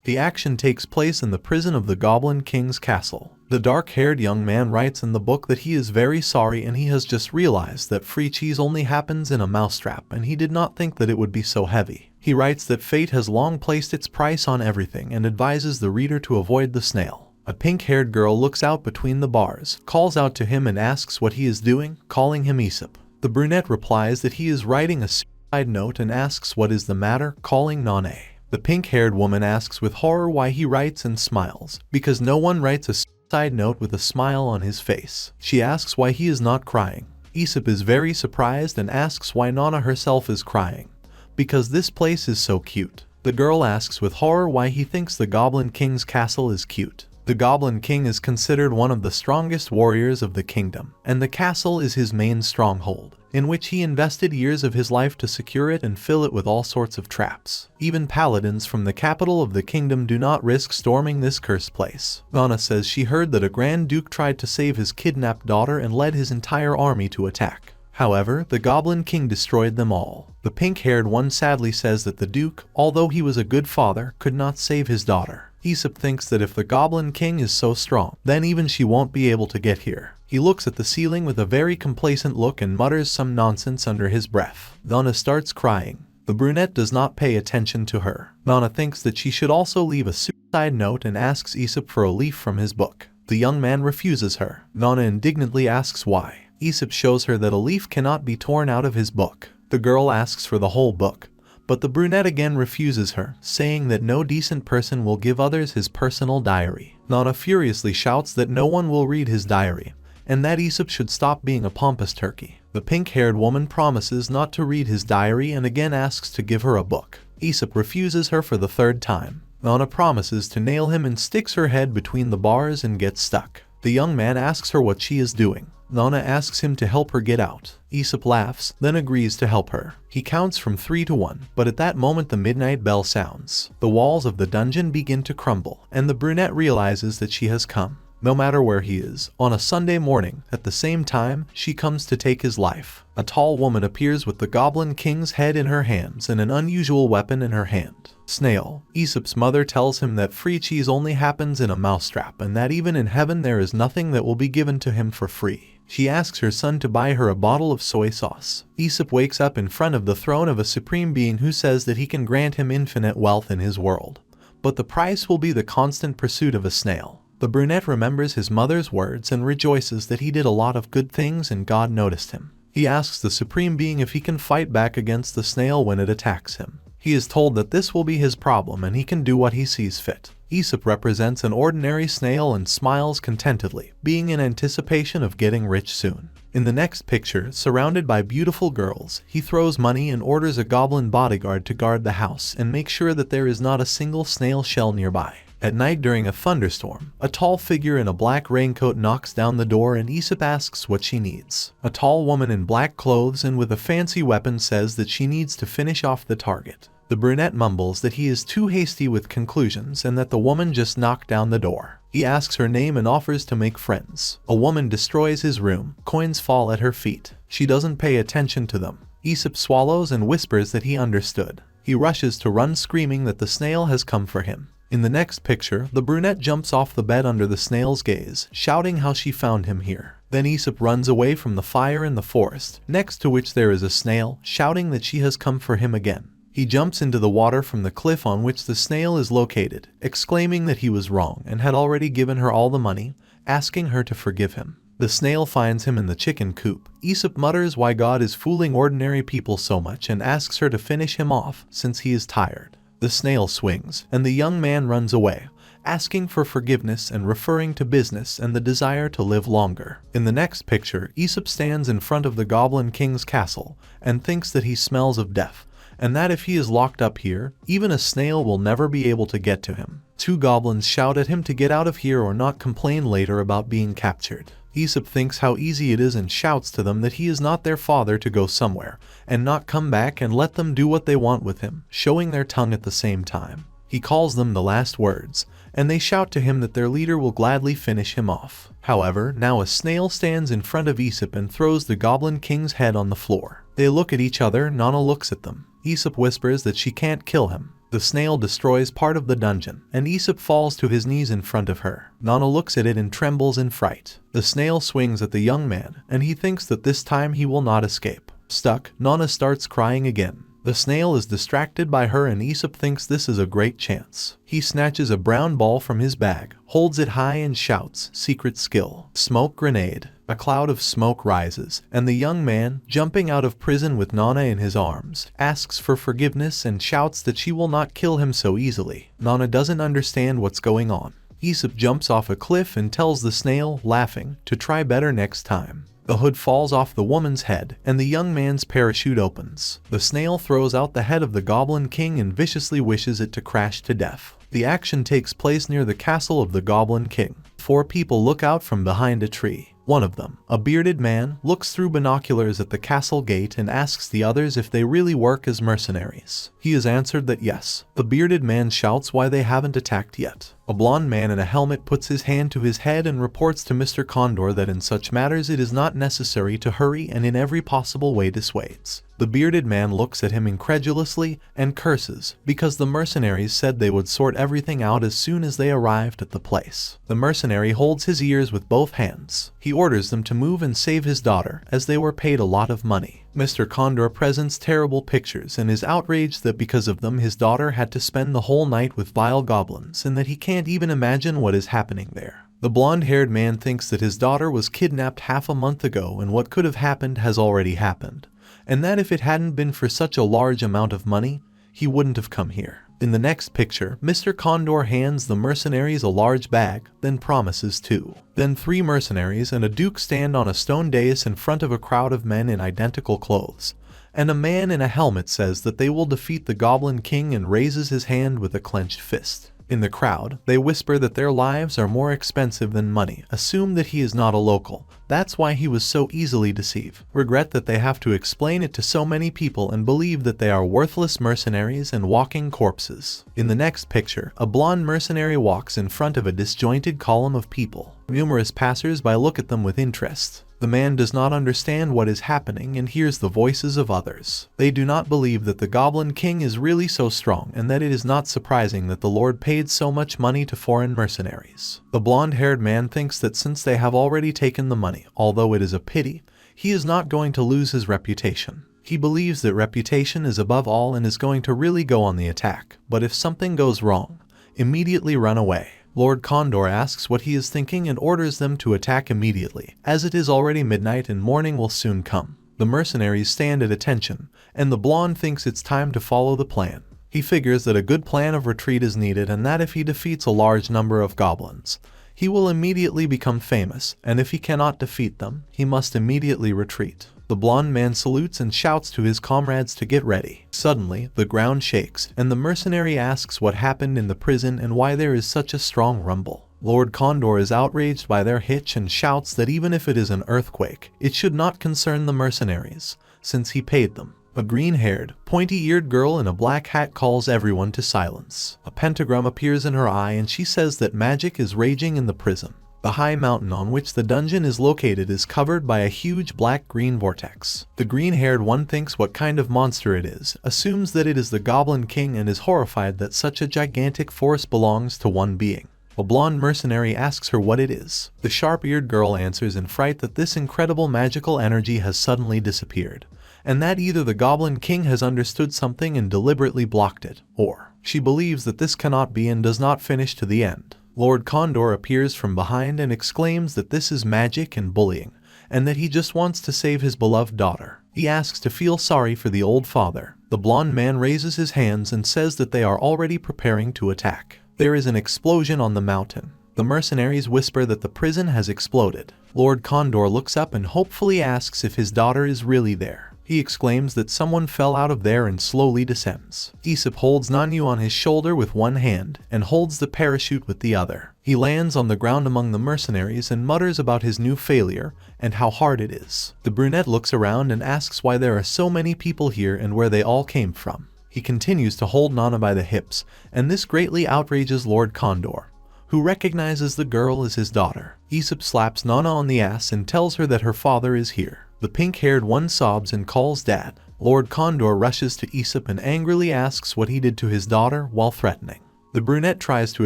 The action takes place in the prison of the Goblin King's castle. The dark-haired young man writes in the book that he is very sorry and he has just realized that free cheese only happens in a mousetrap and he did not think that it would be so heavy. He writes that fate has long placed its price on everything and advises the reader to avoid the snail. A pink-haired girl looks out between the bars, calls out to him and asks what he is doing, calling him Aesop. The brunette replies that he is writing a suicide note and asks what is the matter, calling Nane. The pink-haired woman asks with horror why he writes and smiles, because no one writes a suicide note with a smile on his face. She asks why he is not crying. Aesop is very surprised and asks why Nana herself is crying. Because this place is so cute. The girl asks with horror why he thinks the Goblin King's castle is cute. The Goblin King is considered one of the strongest warriors of the kingdom, and the castle is his main stronghold, in which he invested years of his life to secure it and fill it with all sorts of traps. Even paladins from the capital of the kingdom do not risk storming this cursed place. Nana says she heard that a Grand Duke tried to save his kidnapped daughter and led his entire army to attack. However, the Goblin King destroyed them all. The pink-haired one sadly says that the Duke, although he was a good father, could not save his daughter. Aesop thinks that if the Goblin King is so strong, then even she won't be able to get here. He looks at the ceiling with a very complacent look and mutters some nonsense under his breath. Nana starts crying. The brunette does not pay attention to her. Nana thinks that she should also leave a suicide note and asks Aesop for a leaf from his book. The young man refuses her. Nana indignantly asks why. Aesop shows her that a leaf cannot be torn out of his book. The girl asks for the whole book, but the brunette again refuses her, saying that no decent person will give others his personal diary. Nana furiously shouts that no one will read his diary, and that Aesop should stop being a pompous turkey. The pink-haired woman promises not to read his diary and again asks to give her a book. Aesop refuses her for the third time. Nana promises to nail him and sticks her head between the bars and gets stuck. The young man asks her what she is doing. Nana asks him to help her get out. Aesop laughs, then agrees to help her. He counts from 3 to 1, but at that moment the midnight bell sounds. The walls of the dungeon begin to crumble, and the brunette realizes that she has come. No matter where he is, on a Sunday morning, at the same time, she comes to take his life. A tall woman appears with the Goblin King's head in her hands and an unusual weapon in her hand. Snail. Aesop's mother tells him that free cheese only happens in a mousetrap and that even in heaven there is nothing that will be given to him for free. She asks her son to buy her a bottle of soy sauce. Aesop wakes up in front of the throne of a supreme being who says that he can grant him infinite wealth in his world, but the price will be the constant pursuit of a snail. The brunette remembers his mother's words and rejoices that he did a lot of good things and God noticed him. He asks the supreme being if he can fight back against the snail when it attacks him. He is told that this will be his problem and he can do what he sees fit. Aesop represents an ordinary snail and smiles contentedly, being in anticipation of getting rich soon. In the next picture, surrounded by beautiful girls, he throws money and orders a goblin bodyguard to guard the house and make sure that there is not a single snail shell nearby. At night during a thunderstorm, a tall figure in a black raincoat knocks down the door and Aesop asks what she needs. A tall woman in black clothes and with a fancy weapon says that she needs to finish off the target. The brunette mumbles that he is too hasty with conclusions and that the woman just knocked down the door. He asks her name and offers to make friends. A woman destroys his room. Coins fall at her feet. She doesn't pay attention to them. Aesop swallows and whispers that he understood. He rushes to run screaming that the snail has come for him. In the next picture, the brunette jumps off the bed under the snail's gaze, shouting how she found him here. Then Aesop runs away from the fire in the forest, next to which there is a snail, shouting that she has come for him again. He jumps into the water from the cliff on which the snail is located, exclaiming that he was wrong and had already given her all the money, asking her to forgive him. The snail finds him in the chicken coop. Aesop mutters why God is fooling ordinary people so much and asks her to finish him off since he is tired. The snail swings, and the young man runs away, asking for forgiveness and referring to business and the desire to live longer. In the next picture, Aesop stands in front of the Goblin King's castle and thinks that he smells of death, and that if he is locked up here, even a snail will never be able to get to him. 2 goblins shout at him to get out of here or not complain later about being captured. Aesop thinks how easy it is and shouts to them that he is not their father to go somewhere and not come back and let them do what they want with him, showing their tongue at the same time. He calls them the last words, and they shout to him that their leader will gladly finish him off. However, now a snail stands in front of Aesop and throws the Goblin King's head on the floor. They look at each other. Nana looks at them. Aesop whispers that she can't kill him. The snail destroys part of the dungeon, and Aesop falls to his knees in front of her. Nana looks at it and trembles in fright. The snail swings at the young man, and he thinks that this time he will not escape. Stuck, Nana starts crying again. The snail is distracted by her and Aesop thinks this is a great chance. He snatches a brown ball from his bag, holds it high and shouts, "Secret skill. Smoke grenade." A cloud of smoke rises, and the young man, jumping out of prison with Nana in his arms, asks for forgiveness and shouts that she will not kill him so easily. Nana doesn't understand what's going on. Aesop jumps off a cliff and tells the snail, laughing, to try better next time. The hood falls off the woman's head, and the young man's parachute opens. The snail throws out the head of the Goblin King and viciously wishes it to crash to death. The action takes place near the castle of the Goblin King. 4 people look out from behind a tree. One of them, a bearded man, looks through binoculars at the castle gate and asks the others if they really work as mercenaries. He is answered that yes. The bearded man shouts why they haven't attacked yet. A blond man in a helmet puts his hand to his head and reports to Mr. Condor that in such matters it is not necessary to hurry and in every possible way dissuades. The bearded man looks at him incredulously and curses because the mercenaries said they would sort everything out as soon as they arrived at the place. The mercenary holds his ears with both hands. He orders them to move and save his daughter as they were paid a lot of money. Mr. Condor presents terrible pictures and is outraged that because of them his daughter had to spend the whole night with vile goblins and that he can't even imagine what is happening there. The blonde-haired man thinks that his daughter was kidnapped half a month ago and what could have happened has already happened, and that if it hadn't been for such a large amount of money, he wouldn't have come here. In the next picture, Mr. Condor hands the mercenaries a large bag, then promises to. Then 3 mercenaries and a duke stand on a stone dais in front of a crowd of men in identical clothes, and a man in a helmet says that they will defeat the Goblin King and raises his hand with a clenched fist. In the crowd, they whisper that their lives are more expensive than money, assume that he is not a local, that's why he was so easily deceived, regret that they have to explain it to so many people and believe that they are worthless mercenaries and walking corpses. In the next picture, a blonde mercenary walks in front of a disjointed column of people. Numerous passers-by look at them with interest. The man does not understand what is happening and hears the voices of others. They do not believe that the Goblin King is really so strong and that it is not surprising that the Lord paid so much money to foreign mercenaries. The blonde-haired man thinks that since they have already taken the money, although it is a pity, he is not going to lose his reputation. He believes that reputation is above all and is going to really go on the attack, but if something goes wrong, immediately run away. Lord Condor asks what he is thinking and orders them to attack immediately, as it is already midnight and morning will soon come. The mercenaries stand at attention, and the blonde thinks it's time to follow the plan. He figures that a good plan of retreat is needed and that if he defeats a large number of goblins, he will immediately become famous, and if he cannot defeat them, he must immediately retreat. The blonde man salutes and shouts to his comrades to get ready. Suddenly, the ground shakes, and the mercenary asks what happened in the prison and why there is such a strong rumble. Lord Condor is outraged by their hitch and shouts that even if it is an earthquake, it should not concern the mercenaries, since he paid them. A green-haired, pointy-eared girl in a black hat calls everyone to silence. A pentagram appears in her eye and she says that magic is raging in the prison. The high mountain on which the dungeon is located is covered by a huge black-green vortex. The green-haired one thinks what kind of monster it is, assumes that it is the Goblin King and is horrified that such a gigantic force belongs to one being. A blonde mercenary asks her what it is. The sharp-eared girl answers in fright that this incredible magical energy has suddenly disappeared, and that either the Goblin King has understood something and deliberately blocked it, or she believes that this cannot be and does not finish to the end. Lord Condor appears from behind and exclaims that this is magic and bullying, and that he just wants to save his beloved daughter. He asks to feel sorry for the old father. The blonde man raises his hands and says that they are already preparing to attack. There is an explosion on the mountain. The mercenaries whisper that the prison has exploded. Lord Condor looks up and hopefully asks if his daughter is really there. He exclaims that someone fell out of there and slowly descends. Aesop holds Nanu on his shoulder with one hand and holds the parachute with the other. He lands on the ground among the mercenaries and mutters about his new failure and how hard it is. The brunette looks around and asks why there are so many people here and where they all came from. He continues to hold Nana by the hips, and this greatly outrages Lord Condor, who recognizes the girl as his daughter. Aesop slaps Nana on the ass and tells her that her father is here. The pink-haired one sobs and calls Dad. Lord Condor rushes to Aesop and angrily asks what he did to his daughter while threatening. The brunette tries to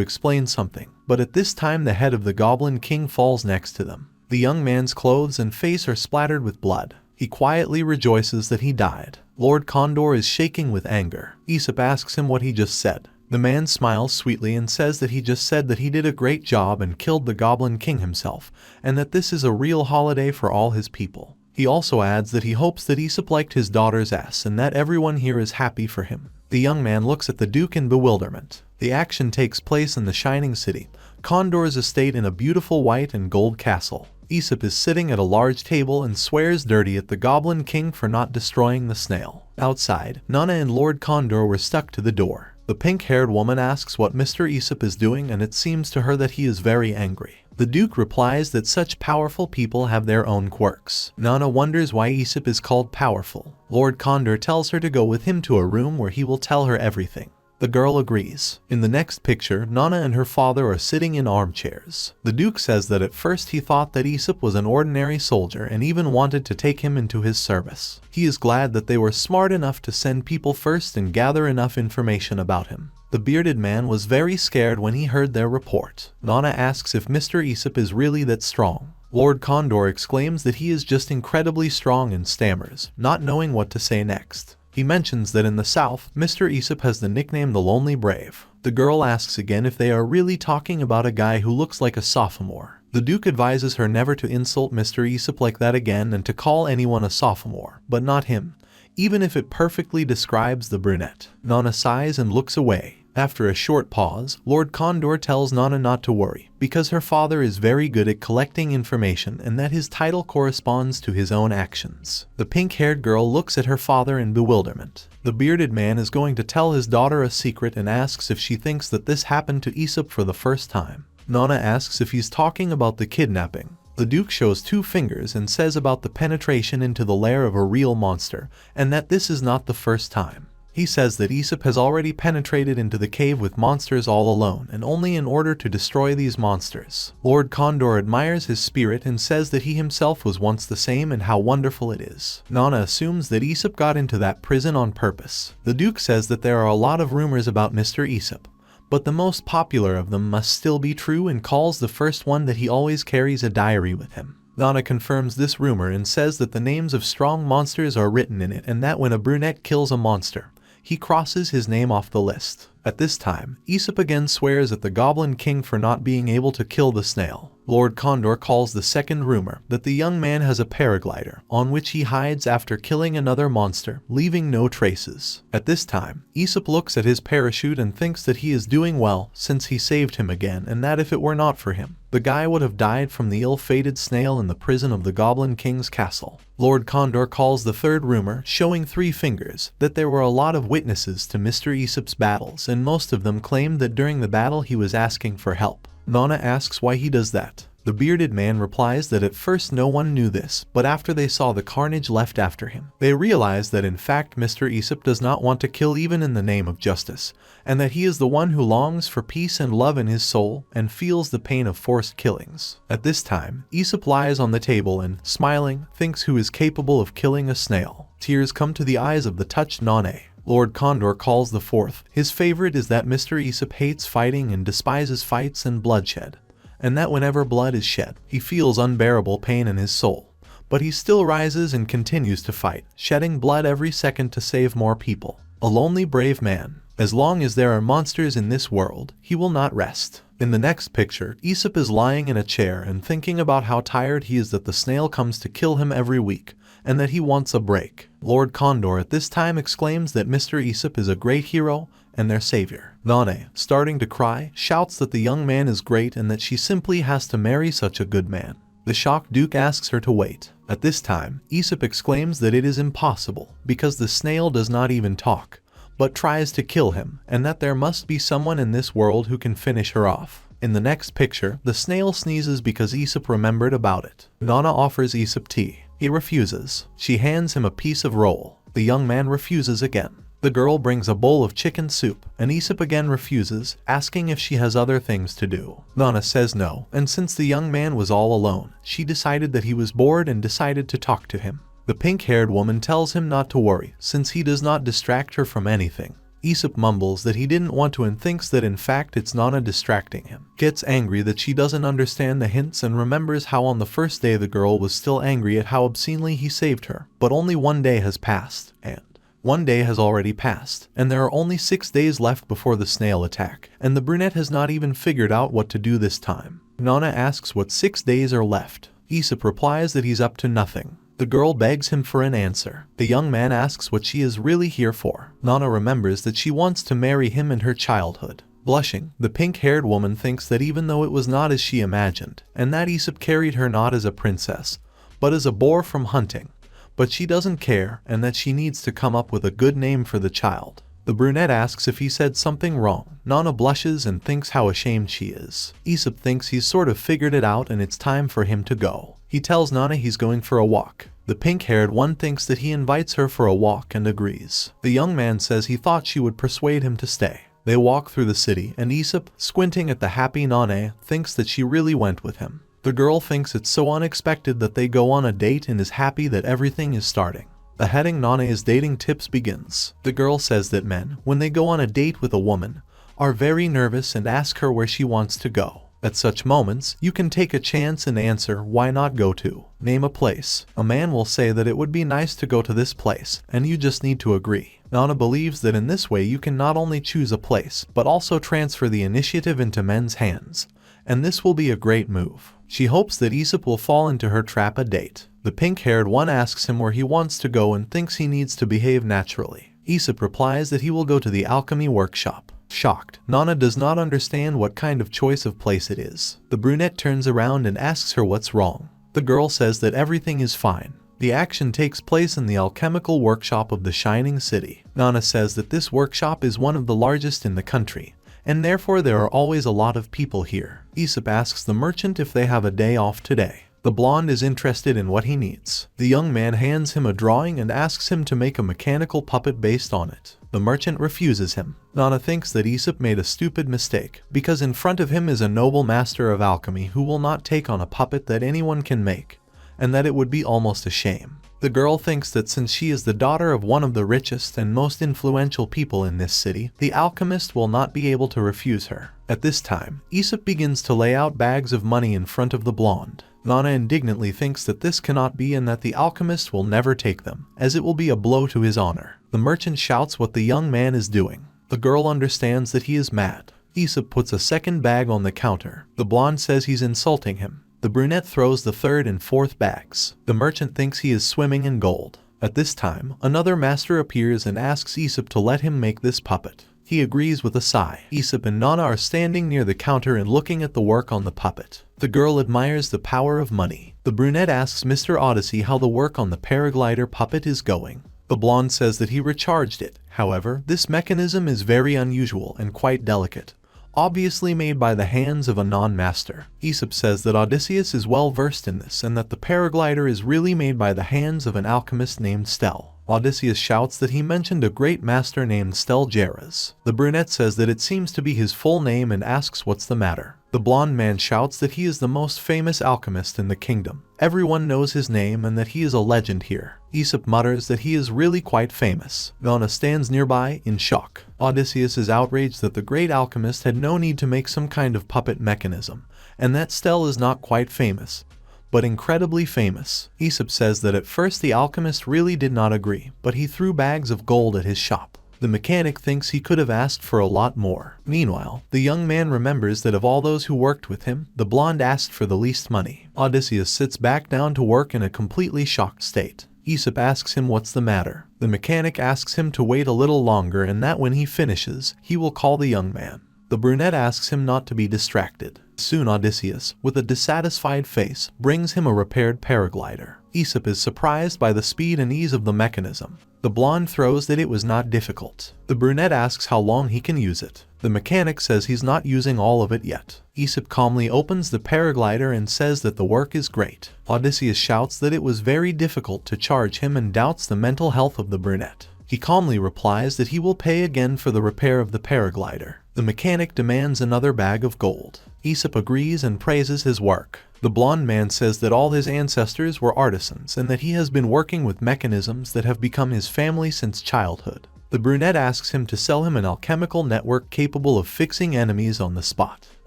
explain something, but at this time the head of the Goblin King falls next to them. The young man's clothes and face are splattered with blood. He quietly rejoices that he died. Lord Condor is shaking with anger. Aesop asks him what he just said. The man smiles sweetly and says that he just said that he did a great job and killed the Goblin King himself, and that this is a real holiday for all his people. He also adds that he hopes that Aesop liked his daughter's ass and that everyone here is happy for him. The young man looks at the Duke in bewilderment. The action takes place in the Shining City, Condor's estate in a beautiful white and gold castle. Aesop is sitting at a large table and swears dirty at the Goblin King for not destroying the snail. Outside, Nana and Lord Condor were stuck to the door. The pink-haired woman asks what Mr. Aesop is doing, and it seems to her that he is very angry. The Duke replies that such powerful people have their own quirks. Nana wonders why Aesop is called powerful. Lord Condor tells her to go with him to a room where he will tell her everything. The girl agrees. In the next picture, Nana and her father are sitting in armchairs. The Duke says that at first he thought that Aesop was an ordinary soldier and even wanted to take him into his service. He is glad that they were smart enough to send people first and gather enough information about him. The bearded man was very scared when he heard their report. Nana asks if Mr. Aesop is really that strong. Lord Condor exclaims that he is just incredibly strong and stammers, not knowing what to say next. He mentions that in the south, Mr. Aesop has the nickname the Lonely Brave. The girl asks again if they are really talking about a guy who looks like a sophomore. The Duke advises her never to insult Mr. Aesop like that again and to call anyone a sophomore, but not him, even if it perfectly describes the brunette. Nana sighs and looks away. After a short pause, Lord Condor tells Nana not to worry, because her father is very good at collecting information and that his title corresponds to his own actions. The pink-haired girl looks at her father in bewilderment. The bearded man is going to tell his daughter a secret and asks if she thinks that this happened to Aesop for the first time. Nana asks if he's talking about the kidnapping. The Duke shows 2 fingers and says about the penetration into the lair of a real monster, and that this is not the first time. He says that Aesop has already penetrated into the cave with monsters all alone and only in order to destroy these monsters. Lord Condor admires his spirit and says that he himself was once the same and how wonderful it is. Nana assumes that Aesop got into that prison on purpose. The Duke says that there are a lot of rumors about Mr. Aesop, but the most popular of them must still be true and calls the first one that he always carries a diary with him. Nana confirms this rumor and says that the names of strong monsters are written in it and that when a brunette kills a monster, he crosses his name off the list. At this time, Aesop again swears at the Goblin King for not being able to kill the snail. Lord Condor calls the second rumor that the young man has a paraglider, on which he hides after killing another monster, leaving no traces. At this time, Aesop looks at his parachute and thinks that he is doing well since he saved him again and that if it were not for him, the guy would have died from the ill-fated snail in the prison of the Goblin King's castle. Lord Condor calls the third rumor, showing 3 fingers, that there were a lot of witnesses to Mr. Aesop's battles and most of them claimed that during the battle he was asking for help. Nana asks why he does that. The bearded man replies that at first no one knew this, but after they saw the carnage left after him, they realized that in fact Mr. Aesop does not want to kill even in the name of justice, and that he is the one who longs for peace and love in his soul and feels the pain of forced killings. At this time, Aesop lies on the table and, smiling, thinks who is capable of killing a snail. Tears come to the eyes of the touched Nana. Lord Condor calls the fourth. His favorite is that Mr. Aesop hates fighting and despises fights and bloodshed, and that whenever blood is shed, he feels unbearable pain in his soul. But he still rises and continues to fight, shedding blood every second to save more people. A lonely brave man. As long as there are monsters in this world, he will not rest. In the next picture, Aesop is lying in a chair and thinking about how tired he is that the snail comes to kill him every week, and that he wants a break. Lord Condor at this time exclaims that Mr. Aesop is a great hero and their savior. Nana, starting to cry, shouts that the young man is great and that she simply has to marry such a good man. The shocked Duke asks her to wait. At this time, Aesop exclaims that it is impossible, because the snail does not even talk, but tries to kill him, and that there must be someone in this world who can finish her off. In the next picture, the snail sneezes because Aesop remembered about it. Nana offers Aesop tea. He refuses. She hands him a piece of roll. The young man refuses again. The girl brings a bowl of chicken soup, and Aesop again refuses, asking if she has other things to do. Nana says no, and since the young man was all alone, she decided that he was bored and decided to talk to him. The pink-haired woman tells him not to worry, since he does not distract her from anything. Aesop mumbles that he didn't want to and thinks that in fact it's Nana distracting him. Gets angry that she doesn't understand the hints and remembers how on the first day the girl was still angry at how obscenely he saved her. But only one day has passed, and one day has already passed, and there are only 6 days left before the snail attack, and the brunette has not even figured out what to do this time. Nana asks what 6 days are left. Aesop replies that he's up to nothing. The girl begs him for an answer. The young man asks what she is really here for. Nana remembers that she wants to marry him in her childhood. Blushing, the pink-haired woman thinks that even though it was not as she imagined, and that Aesop carried her not as a princess, but as a boar from hunting, but she doesn't care and that she needs to come up with a good name for the child. The brunette asks if he said something wrong. Nana blushes and thinks how ashamed she is. Aesop thinks he's sort of figured it out and it's time for him to go. He tells Nana he's going for a walk. The pink-haired one thinks that he invites her for a walk and agrees. The young man says he thought she would persuade him to stay. They walk through the city and Aesop, squinting at the happy Nana, thinks that she really went with him. The girl thinks it's so unexpected that they go on a date and is happy that everything is starting. The heading Nana's dating tips begins. The girl says that men, when they go on a date with a woman, are very nervous and ask her where she wants to go. At such moments, you can take a chance and answer, why not go to? Name a place. A man will say that it would be nice to go to this place, and you just need to agree. Nana believes that in this way you can not only choose a place, but also transfer the initiative into men's hands, and this will be a great move. She hopes that Aesop will fall into her trap a date. The pink-haired one asks him where he wants to go and thinks he needs to behave naturally. Aesop replies that he will go to the alchemy workshop. Shocked, Nana does not understand what kind of choice of place it is. The brunette turns around and asks her what's wrong. The girl says that everything is fine. The action takes place in the alchemical workshop of the Shining City. Nana says that this workshop is one of the largest in the country, and therefore there are always a lot of people here. Aesop asks the merchant if they have a day off today. The blonde is interested in what he needs. The young man hands him a drawing and asks him to make a mechanical puppet based on it. The merchant refuses him. Nana thinks that Aesop made a stupid mistake, because in front of him is a noble master of alchemy who will not take on a puppet that anyone can make, and that it would be almost a shame. The girl thinks that since she is the daughter of one of the richest and most influential people in this city, the alchemist will not be able to refuse her. At this time, Aesop begins to lay out bags of money in front of the blonde. Nana indignantly thinks that this cannot be and that the alchemist will never take them, as it will be a blow to his honor. The merchant shouts what the young man is doing. The girl understands that he is mad. Aesop puts a second bag on the counter. The blonde says he's insulting him. The brunette throws the third and fourth bags. The merchant thinks he is swimming in gold. At this time, another master appears and asks Aesop to let him make this puppet. He agrees with a sigh. Aesop and Nana are standing near the counter and looking at the work on the puppet. The girl admires the power of money. The brunette asks Mr. Odyssey how the work on the paraglider puppet is going. The blonde says that he recharged it. However, this mechanism is very unusual and quite delicate, obviously made by the hands of a non-master. Aesop says that Odysseus is well versed in this and that the paraglider is really made by the hands of an alchemist named Stel. Odysseus shouts that he mentioned a great master named Stel Geras. The brunette says that it seems to be his full name and asks what's the matter. The blonde man shouts that he is the most famous alchemist in the kingdom. Everyone knows his name and that he is a legend here. Aesop mutters that he is really quite famous. Nana stands nearby in shock. Odysseus is outraged that the great alchemist had no need to make some kind of puppet mechanism, and that Stel is not quite famous, but incredibly famous. Aesop says that at first the alchemist really did not agree, but he threw bags of gold at his shop. The mechanic thinks he could have asked for a lot more. Meanwhile, the young man remembers that of all those who worked with him, the blonde asked for the least money. Odysseus sits back down to work in a completely shocked state. Aesop asks him what's the matter. The mechanic asks him to wait a little longer and that when he finishes, he will call the young man. The brunette asks him not to be distracted. Soon Odysseus, with a dissatisfied face, brings him a repaired paraglider. Aesop is surprised by the speed and ease of the mechanism. The blonde throws that it was not difficult. The brunette asks how long he can use it. The mechanic says he's not using all of it yet. Aesop calmly opens the paraglider and says that the work is great. Odysseus shouts that it was very difficult to charge him and doubts the mental health of the brunette. He calmly replies that he will pay again for the repair of the paraglider. The mechanic demands another bag of gold. Aesop agrees and praises his work. The blonde man says that all his ancestors were artisans and that he has been working with mechanisms that have become his family since childhood. The brunette asks him to sell him an alchemical network capable of fixing enemies on the spot.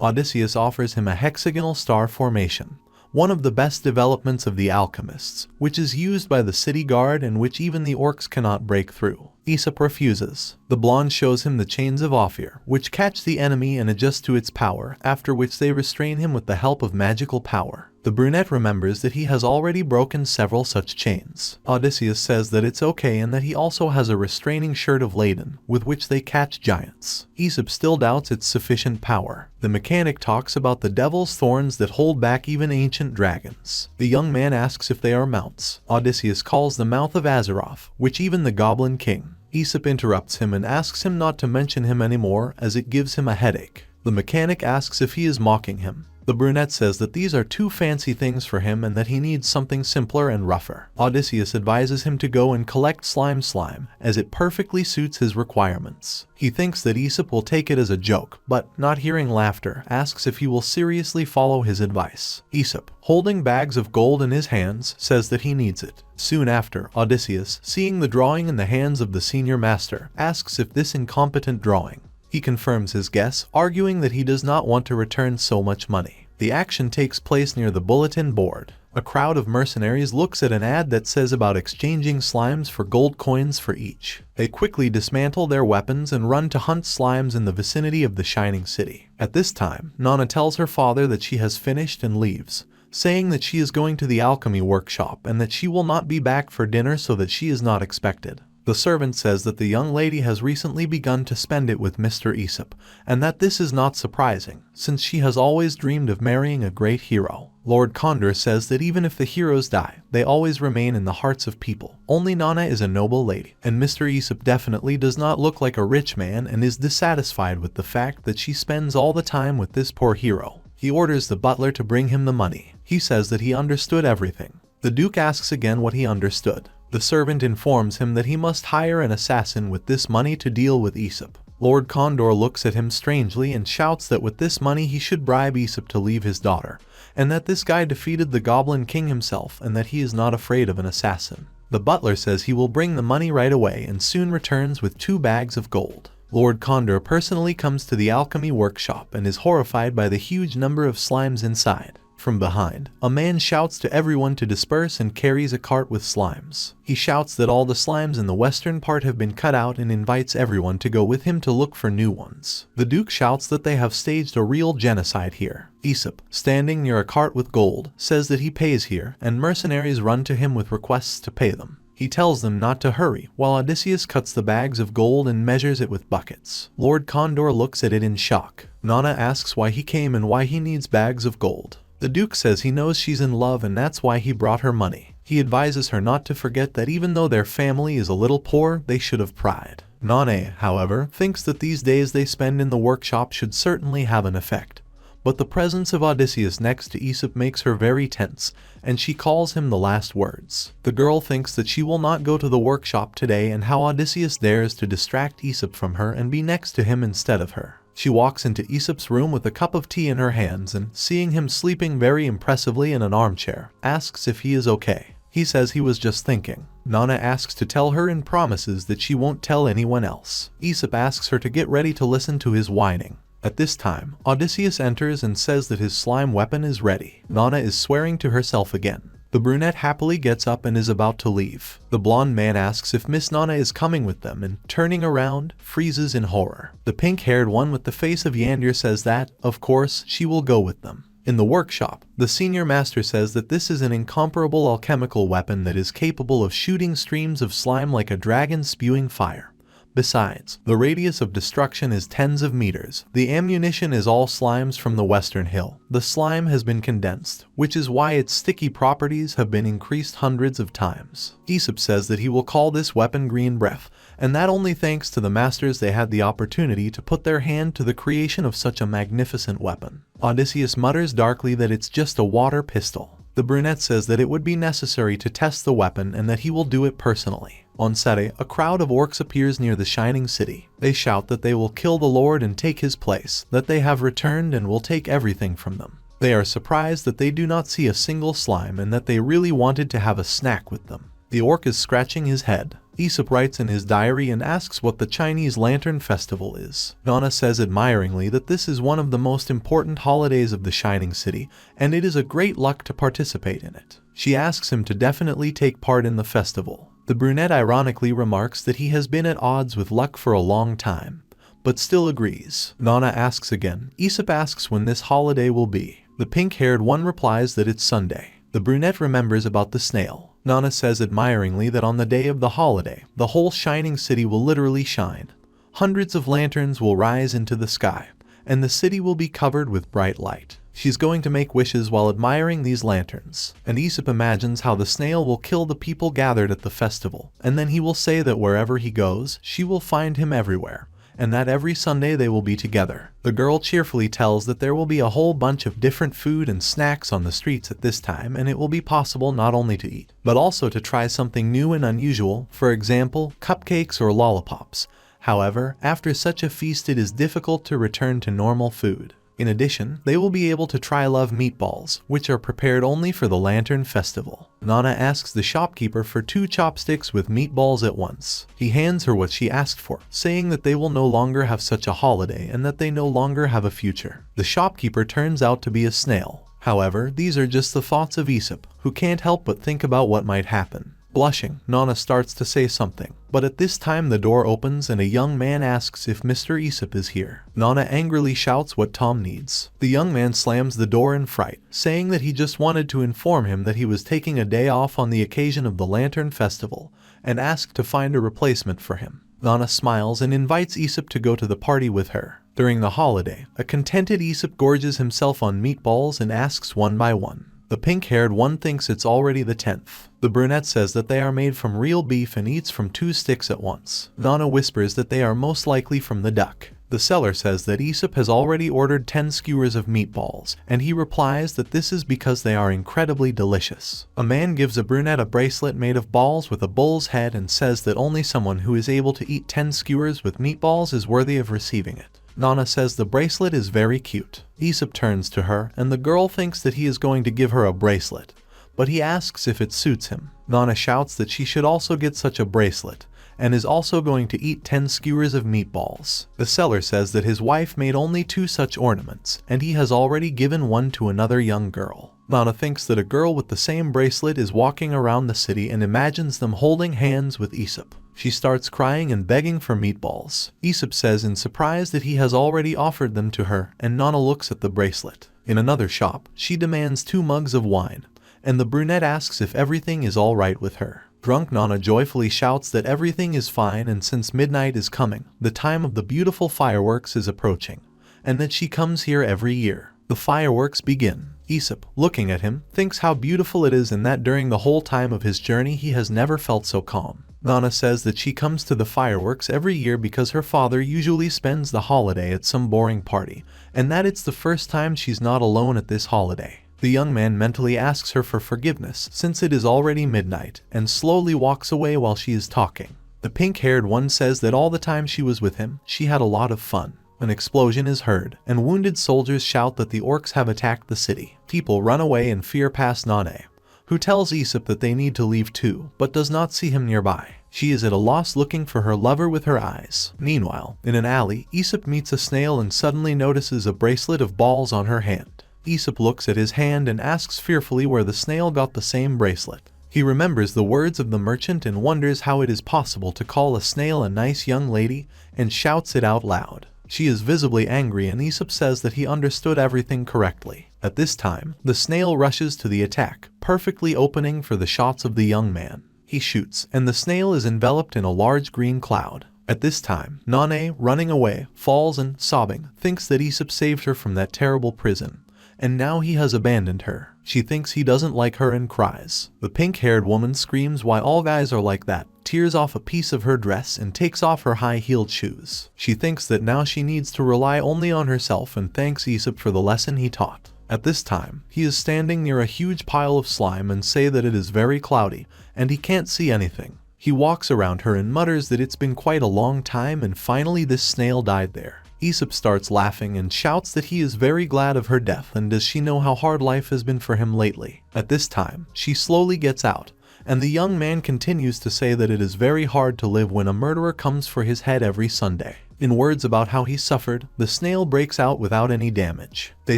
Odysseus offers him a hexagonal star formation, one of the best developments of the alchemists, which is used by the city guard and which even the orcs cannot break through. Aesop refuses. The blonde shows him the chains of Ophir, which catch the enemy and adjust to its power, after which they restrain him with the help of magical power. The brunette remembers that he has already broken several such chains. Odysseus says that it's okay and that he also has a restraining shirt of Ladon, with which they catch giants. Aesop still doubts its sufficient power. The mechanic talks about the devil's thorns that hold back even ancient dragons. The young man asks if they are mounts. Odysseus calls the mouth of Azeroth, which even the Goblin King. Aesop interrupts him and asks him not to mention him anymore as it gives him a headache. The mechanic asks if he is mocking him. The brunette says that these are too fancy things for him and that he needs something simpler and rougher. Odysseus advises him to go and collect slime, as it perfectly suits his requirements. He thinks that Aesop will take it as a joke, but, not hearing laughter, asks if he will seriously follow his advice. Aesop, holding bags of gold in his hands, says that he needs it. Soon after, Odysseus, seeing the drawing in the hands of the senior master, asks if this incompetent drawing. He confirms his guess, arguing that he does not want to return so much money. The action takes place near the bulletin board. A crowd of mercenaries looks at an ad that says about exchanging slimes for gold coins for each. They quickly dismantle their weapons and run to hunt slimes in the vicinity of the Shining City. At this time, Nana tells her father that she has finished and leaves, saying that she is going to the alchemy workshop and that she will not be back for dinner so that she is not expected. The servant says that the young lady has recently begun to spend it with Mr. Aesop, and that this is not surprising, since she has always dreamed of marrying a great hero. Lord Condor says that even if the heroes die, they always remain in the hearts of people. Only Nana is a noble lady, and Mr. Aesop definitely does not look like a rich man and is dissatisfied with the fact that she spends all the time with this poor hero. He orders the butler to bring him the money. He says that he understood everything. The Duke asks again what he understood. The servant informs him that he must hire an assassin with this money to deal with Aesop. Lord Condor looks at him strangely and shouts that with this money he should bribe Aesop to leave his daughter, and that this guy defeated the Goblin King himself and that he is not afraid of an assassin. The butler says he will bring the money right away and soon returns with 2 bags of gold. Lord Condor personally comes to the alchemy workshop and is horrified by the huge number of slimes inside. From behind, a man shouts to everyone to disperse and carries a cart with slimes. He shouts that all the slimes in the western part have been cut out and invites everyone to go with him to look for new ones. The Duke shouts that they have staged a real genocide here. Aesop, standing near a cart with gold, says that he pays here, and mercenaries run to him with requests to pay them. He tells them not to hurry, while Odysseus cuts the bags of gold and measures it with buckets. Lord Condor looks at it in shock. Nana asks why he came and why he needs bags of gold. The Duke says he knows she's in love and that's why he brought her money. He advises her not to forget that even though their family is a little poor, they should have pride. Nana, however, thinks that these days they spend in the workshop should certainly have an effect. But the presence of Odysseus next to Aesop makes her very tense, and she calls him the last words. The girl thinks that she will not go to the workshop today and how Odysseus dares to distract Aesop from her and be next to him instead of her. She walks into Aesop's room with a cup of tea in her hands and, seeing him sleeping very impressively in an armchair, asks if he is okay. He says he was just thinking. Nana asks to tell her and promises that she won't tell anyone else. Aesop asks her to get ready to listen to his whining. At this time, Odysseus enters and says that his slime weapon is ready. Nana is swearing to herself again. The brunette happily gets up and is about to leave. The blonde man asks if Miss Nana is coming with them and, turning around, freezes in horror. The pink-haired one with the face of Yandir says that, of course, she will go with them. In the workshop, the senior master says that this is an incomparable alchemical weapon that is capable of shooting streams of slime like a dragon spewing fire. Besides, the radius of destruction is tens of meters. The ammunition is all slimes from the Western Hill. The slime has been condensed, which is why its sticky properties have been increased hundreds of times. Aesop says that he will call this weapon Green Breath, and that only thanks to the masters they had the opportunity to put their hand to the creation of such a magnificent weapon. Odysseus mutters darkly that it's just a water pistol. The brunette says that it would be necessary to test the weapon and that he will do it personally. On Saturday, a crowd of orcs appears near the shining city. They shout that they will kill the Lord and take his place, that they have returned and will take everything from them. They are surprised that they do not see a single slime and that they really wanted to have a snack with them. The orc is scratching his head. Aesop writes in his diary and asks what the Chinese Lantern Festival is. Nana says admiringly that this is one of the most important holidays of the Shining City, and it is a great luck to participate in it. She asks him to definitely take part in the festival. The brunette ironically remarks that he has been at odds with luck for a long time, but still agrees. Nana asks again. Aesop asks when this holiday will be. The pink-haired one replies that it's Sunday. The brunette remembers about the snail. Nana says admiringly that on the day of the holiday, the whole shining city will literally shine. Hundreds of lanterns will rise into the sky, and the city will be covered with bright light. She's going to make wishes while admiring these lanterns, and Aesop imagines how the snail will kill the people gathered at the festival, and then he will say that wherever he goes, she will find him everywhere, and that every Sunday they will be together. The girl cheerfully tells that there will be a whole bunch of different food and snacks on the streets at this time, and it will be possible not only to eat, but also to try something new and unusual, for example, cupcakes or lollipops. However, after such a feast it is difficult to return to normal food. In addition, they will be able to try love meatballs, which are prepared only for the Lantern Festival. Nana asks the shopkeeper for 2 chopsticks with meatballs at once. He hands her what she asked for, saying that they will no longer have such a holiday and that they no longer have a future. The shopkeeper turns out to be a snail. However, these are just the thoughts of Aesop, who can't help but think about what might happen. Blushing, Nana starts to say something, but at this time the door opens and a young man asks if Mr. Aesop is here. Nana angrily shouts what Tom needs. The young man slams the door in fright, saying that he just wanted to inform him that he was taking a day off on the occasion of the Lantern Festival, and asked to find a replacement for him. Nana smiles and invites Aesop to go to the party with her. During the holiday, a contented Aesop gorges himself on meatballs and asks one by one. The pink-haired one thinks it's already the 10th. The brunette says that they are made from real beef and eats from 2 sticks at once. Nana whispers that they are most likely from the duck. The seller says that Aesop has already ordered 10 skewers of meatballs, and he replies that this is because they are incredibly delicious. A man gives a brunette a bracelet made of balls with a bull's head and says that only someone who is able to eat 10 skewers with meatballs is worthy of receiving it. Nana says the bracelet is very cute. Aesop turns to her, and the girl thinks that he is going to give her a bracelet, but he asks if it suits him. Nana shouts that she should also get such a bracelet, and is also going to eat 10 skewers of meatballs. The seller says that his wife made only 2 such ornaments, and he has already given one to another young girl. Nana thinks that a girl with the same bracelet is walking around the city and imagines them holding hands with Aesop. She starts crying and begging for meatballs. Aesop says in surprise that he has already offered them to her, and Nana looks at the bracelet. In another shop, she demands 2 mugs of wine, and the brunette asks if everything is all right with her. Drunk Nana joyfully shouts that everything is fine, and since midnight is coming, the time of the beautiful fireworks is approaching, and that she comes here every year. The fireworks begin. Aesop, looking at him, thinks how beautiful it is and that during the whole time of his journey he has never felt so calm. Nana says that she comes to the fireworks every year because her father usually spends the holiday at some boring party, and that it's the first time she's not alone at this holiday. The young man mentally asks her for forgiveness since it is already midnight, and slowly walks away while she is talking. The pink-haired one says that all the time she was with him, she had a lot of fun. An explosion is heard, and wounded soldiers shout that the orcs have attacked the city. People run away in fear past Nane, who tells Aesop that they need to leave too, but does not see him nearby. She is at a loss looking for her lover with her eyes. Meanwhile, in an alley, Aesop meets a snail and suddenly notices a bracelet of balls on her hand. Aesop looks at his hand and asks fearfully where the snail got the same bracelet. He remembers the words of the merchant and wonders how it is possible to call a snail a nice young lady, and shouts it out loud. She is visibly angry, and Aesop says that he understood everything correctly. At this time, the snail rushes to the attack, perfectly opening for the shots of the young man. He shoots, and the snail is enveloped in a large green cloud. At this time, Nane, running away, falls and, sobbing, thinks that Aesop saved her from that terrible prison, and now he has abandoned her. She thinks he doesn't like her and cries. The pink-haired woman screams why all guys are like that, tears off a piece of her dress and takes off her high-heeled shoes. She thinks that now she needs to rely only on herself and thanks Aesop for the lesson he taught. At this time, he is standing near a huge pile of slime and say that it is very cloudy, and he can't see anything. He walks around her and mutters that it's been quite a long time and finally this snail died there. Aesop starts laughing and shouts that he is very glad of her death and does she know how hard life has been for him lately. At this time, she slowly gets out, and the young man continues to say that it is very hard to live when a murderer comes for his head every Sunday. In words about how he suffered, the snail breaks out without any damage. They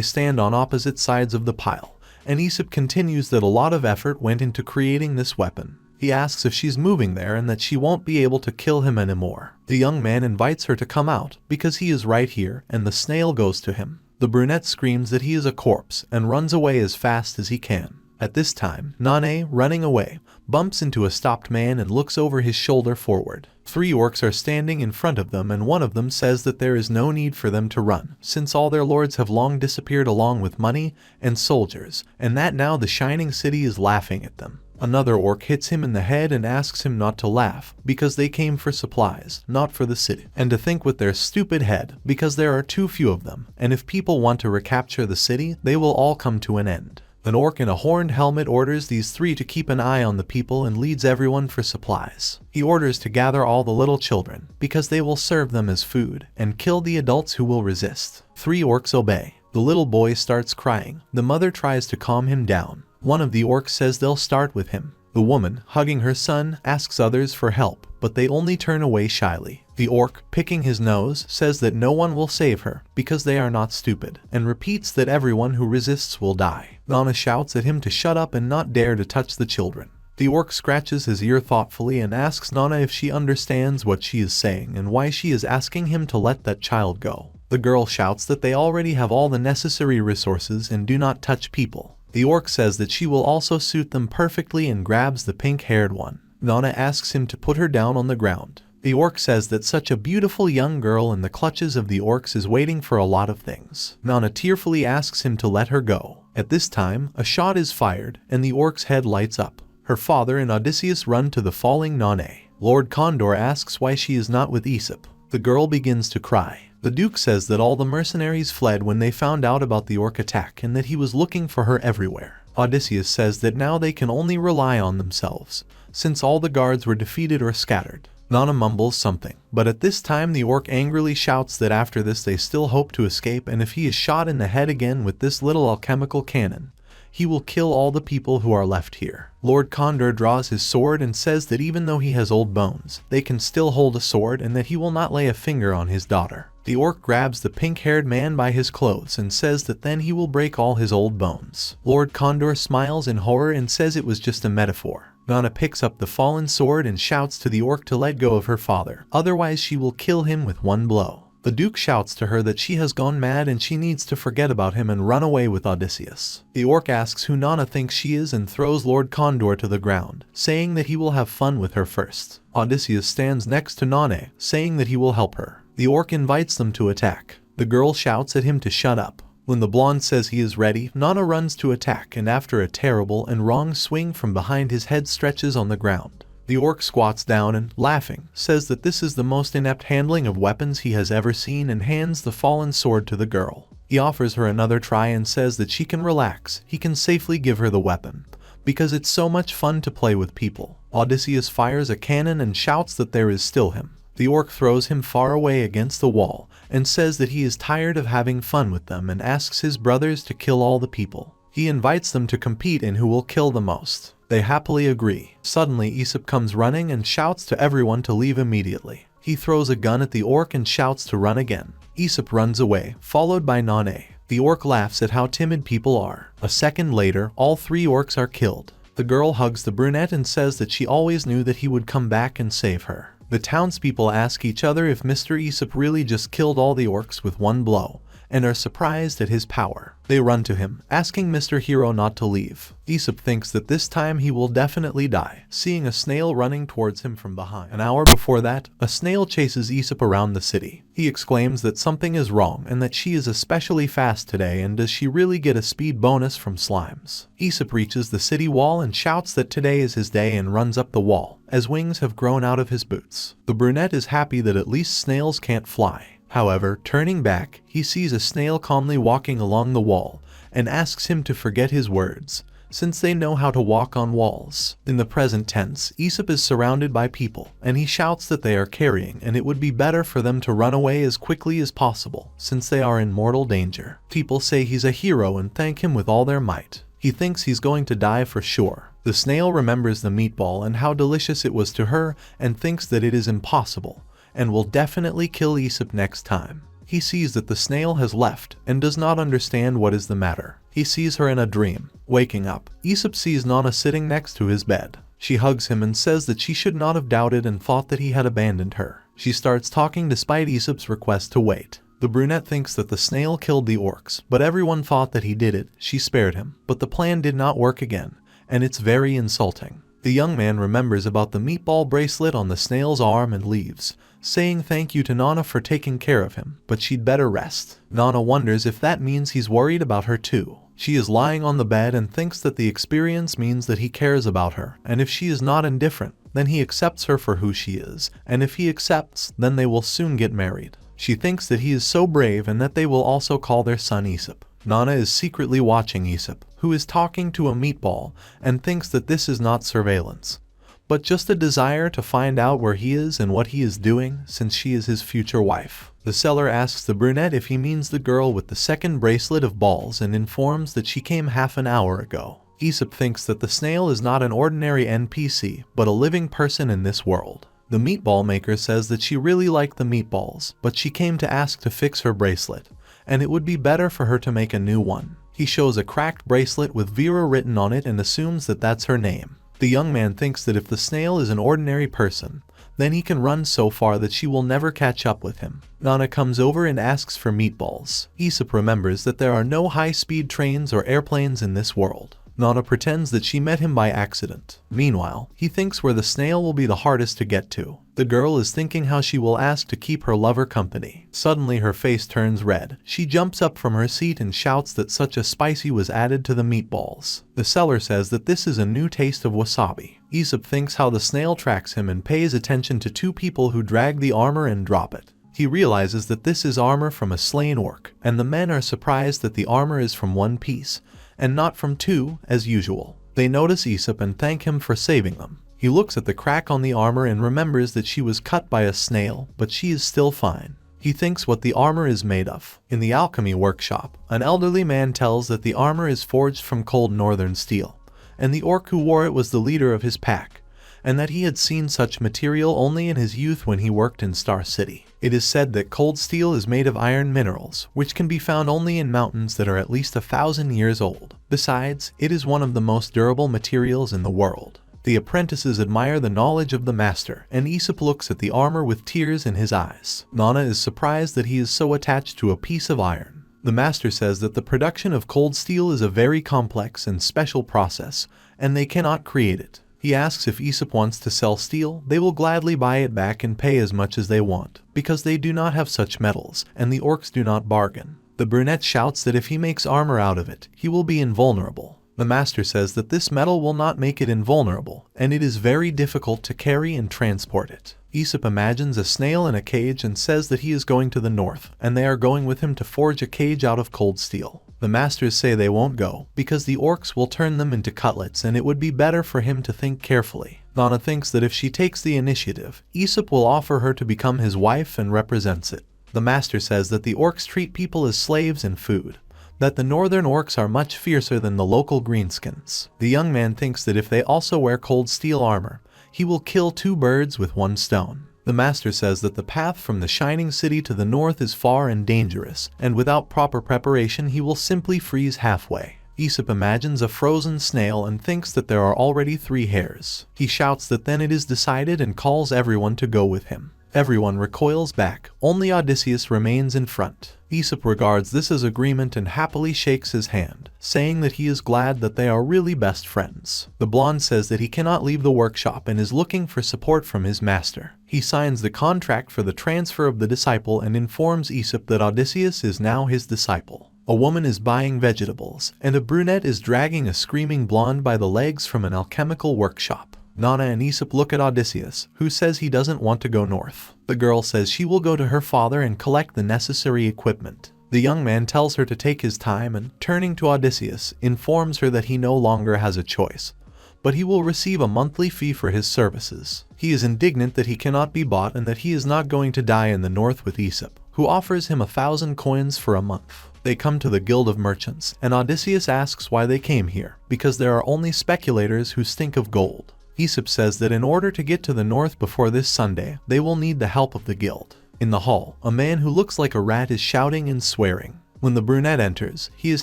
stand on opposite sides of the pile, and Aesop continues that a lot of effort went into creating this weapon. He asks if she's moving there and that she won't be able to kill him anymore. The young man invites her to come out because he is right here, and the snail goes to him. The brunette screams that he is a corpse and runs away as fast as he can. At this time, Nane, running away, bumps into a stopped man and looks over his shoulder forward. 3 orcs are standing in front of them and one of them says that there is no need for them to run, since all their lords have long disappeared along with money and soldiers, and that now the shining city is laughing at them. Another orc hits him in the head and asks him not to laugh, because they came for supplies, not for the city, and to think with their stupid head, because there are too few of them, and if people want to recapture the city, they will all come to an end. An orc in a horned helmet orders these 3 to keep an eye on the people and leads everyone for supplies. He orders to gather all the little children, because they will serve them as food, and kill the adults who will resist. 3 orcs obey. The little boy starts crying. The mother tries to calm him down. One of the orcs says they'll start with him. The woman, hugging her son, asks others for help, but they only turn away shyly. The orc, picking his nose, says that no one will save her because they are not stupid, and repeats that everyone who resists will die. Nana shouts at him to shut up and not dare to touch the children. The orc scratches his ear thoughtfully and asks Nana if she understands what she is saying and why she is asking him to let that child go. The girl shouts that they already have all the necessary resources and do not touch people. The orc says that she will also suit them perfectly and grabs the pink-haired one. Nana asks him to put her down on the ground. The orc says that such a beautiful young girl in the clutches of the orcs is waiting for a lot of things. Nana tearfully asks him to let her go. At this time, a shot is fired, and the orc's head lights up. Her father and Odysseus run to the falling Nane. Lord Condor asks why she is not with Aesop. The girl begins to cry. The Duke says that all the mercenaries fled when they found out about the orc attack and that he was looking for her everywhere. Odysseus says that now they can only rely on themselves, since all the guards were defeated or scattered. Nana mumbles something, but at this time the orc angrily shouts that after this they still hope to escape, and if he is shot in the head again with this little alchemical cannon, he will kill all the people who are left here. Lord Condor draws his sword and says that even though he has old bones, they can still hold a sword and that he will not lay a finger on his daughter. The orc grabs the pink-haired man by his clothes and says that then he will break all his old bones. Lord Condor smiles in horror and says it was just a metaphor. Nana picks up the fallen sword and shouts to the orc to let go of her father, otherwise she will kill him with one blow. The Duke shouts to her that she has gone mad and she needs to forget about him and run away with Odysseus. The orc asks who Nana thinks she is and throws Lord Condor to the ground, saying that he will have fun with her first. Odysseus stands next to Nane, saying that he will help her. The orc invites them to attack. The girl shouts at him to shut up. When the blonde says he is ready, Nana runs to attack and after a terrible and wrong swing from behind his head stretches on the ground. The orc squats down and, laughing, says that this is the most inept handling of weapons he has ever seen and hands the fallen sword to the girl. He offers her another try and says that she can relax, he can safely give her the weapon, because it's so much fun to play with people. Odysseus fires a cannon and shouts that there is still him. The orc throws him far away against the wall and says that he is tired of having fun with them and asks his brothers to kill all the people. He invites them to compete in who will kill the most. They happily agree. Suddenly Aesop comes running and shouts to everyone to leave immediately. He throws a gun at the orc and shouts to run again. Aesop runs away, followed by Nane. The orc laughs at how timid people are. A second later, all 3 orcs are killed. The girl hugs the brunette and says that she always knew that he would come back and save her. The townspeople ask each other if Mr. Aesop really just killed all the orcs with one blow, and are surprised at his power. They run to him, asking Mr. Hero not to leave. Aesop thinks that this time he will definitely die, seeing a snail running towards him from behind. An hour before that, a snail chases Aesop around the city. He exclaims that something is wrong and that she is especially fast today, and does she really get a speed bonus from slimes. Aesop reaches the city wall and shouts that today is his day and runs up the wall, as wings have grown out of his boots. The brunette is happy that at least snails can't fly. However, turning back, he sees a snail calmly walking along the wall and asks him to forget his words, since they know how to walk on walls. In the present tense, Aesop is surrounded by people, and he shouts that they are carrying and it would be better for them to run away as quickly as possible, since they are in mortal danger. People say he's a hero and thank him with all their might. He thinks he's going to die for sure. The snail remembers the meatball and how delicious it was to her and thinks that it is impossible, and will definitely kill Aesop next time. He sees that the snail has left and does not understand what is the matter. He sees her in a dream. Waking up, Aesop sees Nana sitting next to his bed. She hugs him and says that she should not have doubted and thought that he had abandoned her. She starts talking despite Aesop's request to wait. The brunette thinks that the snail killed the orcs, but everyone thought that he did it. She spared him, but the plan did not work again, and it's very insulting. The young man remembers about the meatball bracelet on the snail's arm and leaves, saying thank you to Nana for taking care of him, but she'd better rest. Nana wonders if that means he's worried about her too. She is lying on the bed and thinks that the experience means that he cares about her, and if she is not indifferent, then he accepts her for who she is, and if he accepts, then they will soon get married. She thinks that he is so brave and that they will also call their son Aesop. Nana is secretly watching Aesop, who is talking to a meatball, and thinks that this is not surveillance, but just a desire to find out where he is and what he is doing, since she is his future wife. The seller asks the brunette if he means the girl with the second bracelet of balls and informs that she came half an hour ago. Aesop thinks that the snail is not an ordinary NPC, but a living person in this world. The meatball maker says that she really liked the meatballs, but she came to ask to fix her bracelet, and it would be better for her to make a new one. He shows a cracked bracelet with Vera written on it and assumes that that's her name. The young man thinks that if the snail is an ordinary person, then he can run so far that she will never catch up with him. Nana comes over and asks for meatballs. Aesop remembers that there are no high-speed trains or airplanes in this world. Nana pretends that she met him by accident. Meanwhile, he thinks where the snail will be the hardest to get to. The girl is thinking how she will ask to keep her lover company. Suddenly her face turns red. She jumps up from her seat and shouts that such a spicy was added to the meatballs. The seller says that this is a new taste of wasabi. Aesop thinks how the snail tracks him and pays attention to two people who drag the armor and drop it. He realizes that this is armor from a slain orc, and the men are surprised that the armor is from one piece, and not from two, as usual. They notice Aesop and thank him for saving them. He looks at the crack on the armor and remembers that she was cut by a snail, but she is still fine. He thinks what the armor is made of. In the alchemy workshop, an elderly man tells that the armor is forged from cold northern steel, and the orc who wore it was the leader of his pack, and that he had seen such material only in his youth when he worked in Star City. It is said that cold steel is made of iron minerals, which can be found only in mountains that are at least 1,000 years old. Besides, it is one of the most durable materials in the world. The apprentices admire the knowledge of the master, and Aesop looks at the armor with tears in his eyes. Nana is surprised that he is so attached to a piece of iron. The master says that the production of cold steel is a very complex and special process, and they cannot create it. He asks if Aesop wants to sell steel. They will gladly buy it back and pay as much as they want, because they do not have such metals, and the orcs do not bargain. The brunette shouts that if he makes armor out of it, he will be invulnerable. The master says that this metal will not make it invulnerable, and it is very difficult to carry and transport it. Aesop imagines a snail in a cage and says that he is going to the north, and they are going with him to forge a cage out of cold steel. The masters say they won't go, because the orcs will turn them into cutlets and it would be better for him to think carefully. Nana thinks that if she takes the initiative, Aesop will offer her to become his wife and represents it. The master says that the orcs treat people as slaves and food, that the northern orcs are much fiercer than the local greenskins. The young man thinks that if they also wear cold steel armor, he will kill two birds with one stone. The master says that the path from the shining city to the north is far and dangerous, and without proper preparation he will simply freeze halfway. Aesop imagines a frozen snail and thinks that there are already 3 hairs. He shouts that then it is decided and calls everyone to go with him. Everyone recoils back, only Odysseus remains in front. Aesop regards this as agreement and happily shakes his hand, saying that he is glad that they are really best friends. The blonde says that he cannot leave the workshop and is looking for support from his master. He signs the contract for the transfer of the disciple and informs Aesop that Odysseus is now his disciple. A woman is buying vegetables, and a brunette is dragging a screaming blonde by the legs from an alchemical workshop. Nana and Aesop look at Odysseus, who says he doesn't want to go north. The girl says she will go to her father and collect the necessary equipment. The young man tells her to take his time and, turning to Odysseus, informs her that he no longer has a choice, but he will receive a monthly fee for his services. He is indignant that he cannot be bought and that he is not going to die in the north with Aesop, who offers him 1,000 coins for a month. They come to the Guild of Merchants, and Odysseus asks why they came here, because there are only speculators who stink of gold. Aesop says that in order to get to the north before this Sunday, they will need the help of the guild. In the hall, a man who looks like a rat is shouting and swearing. When the brunette enters, he is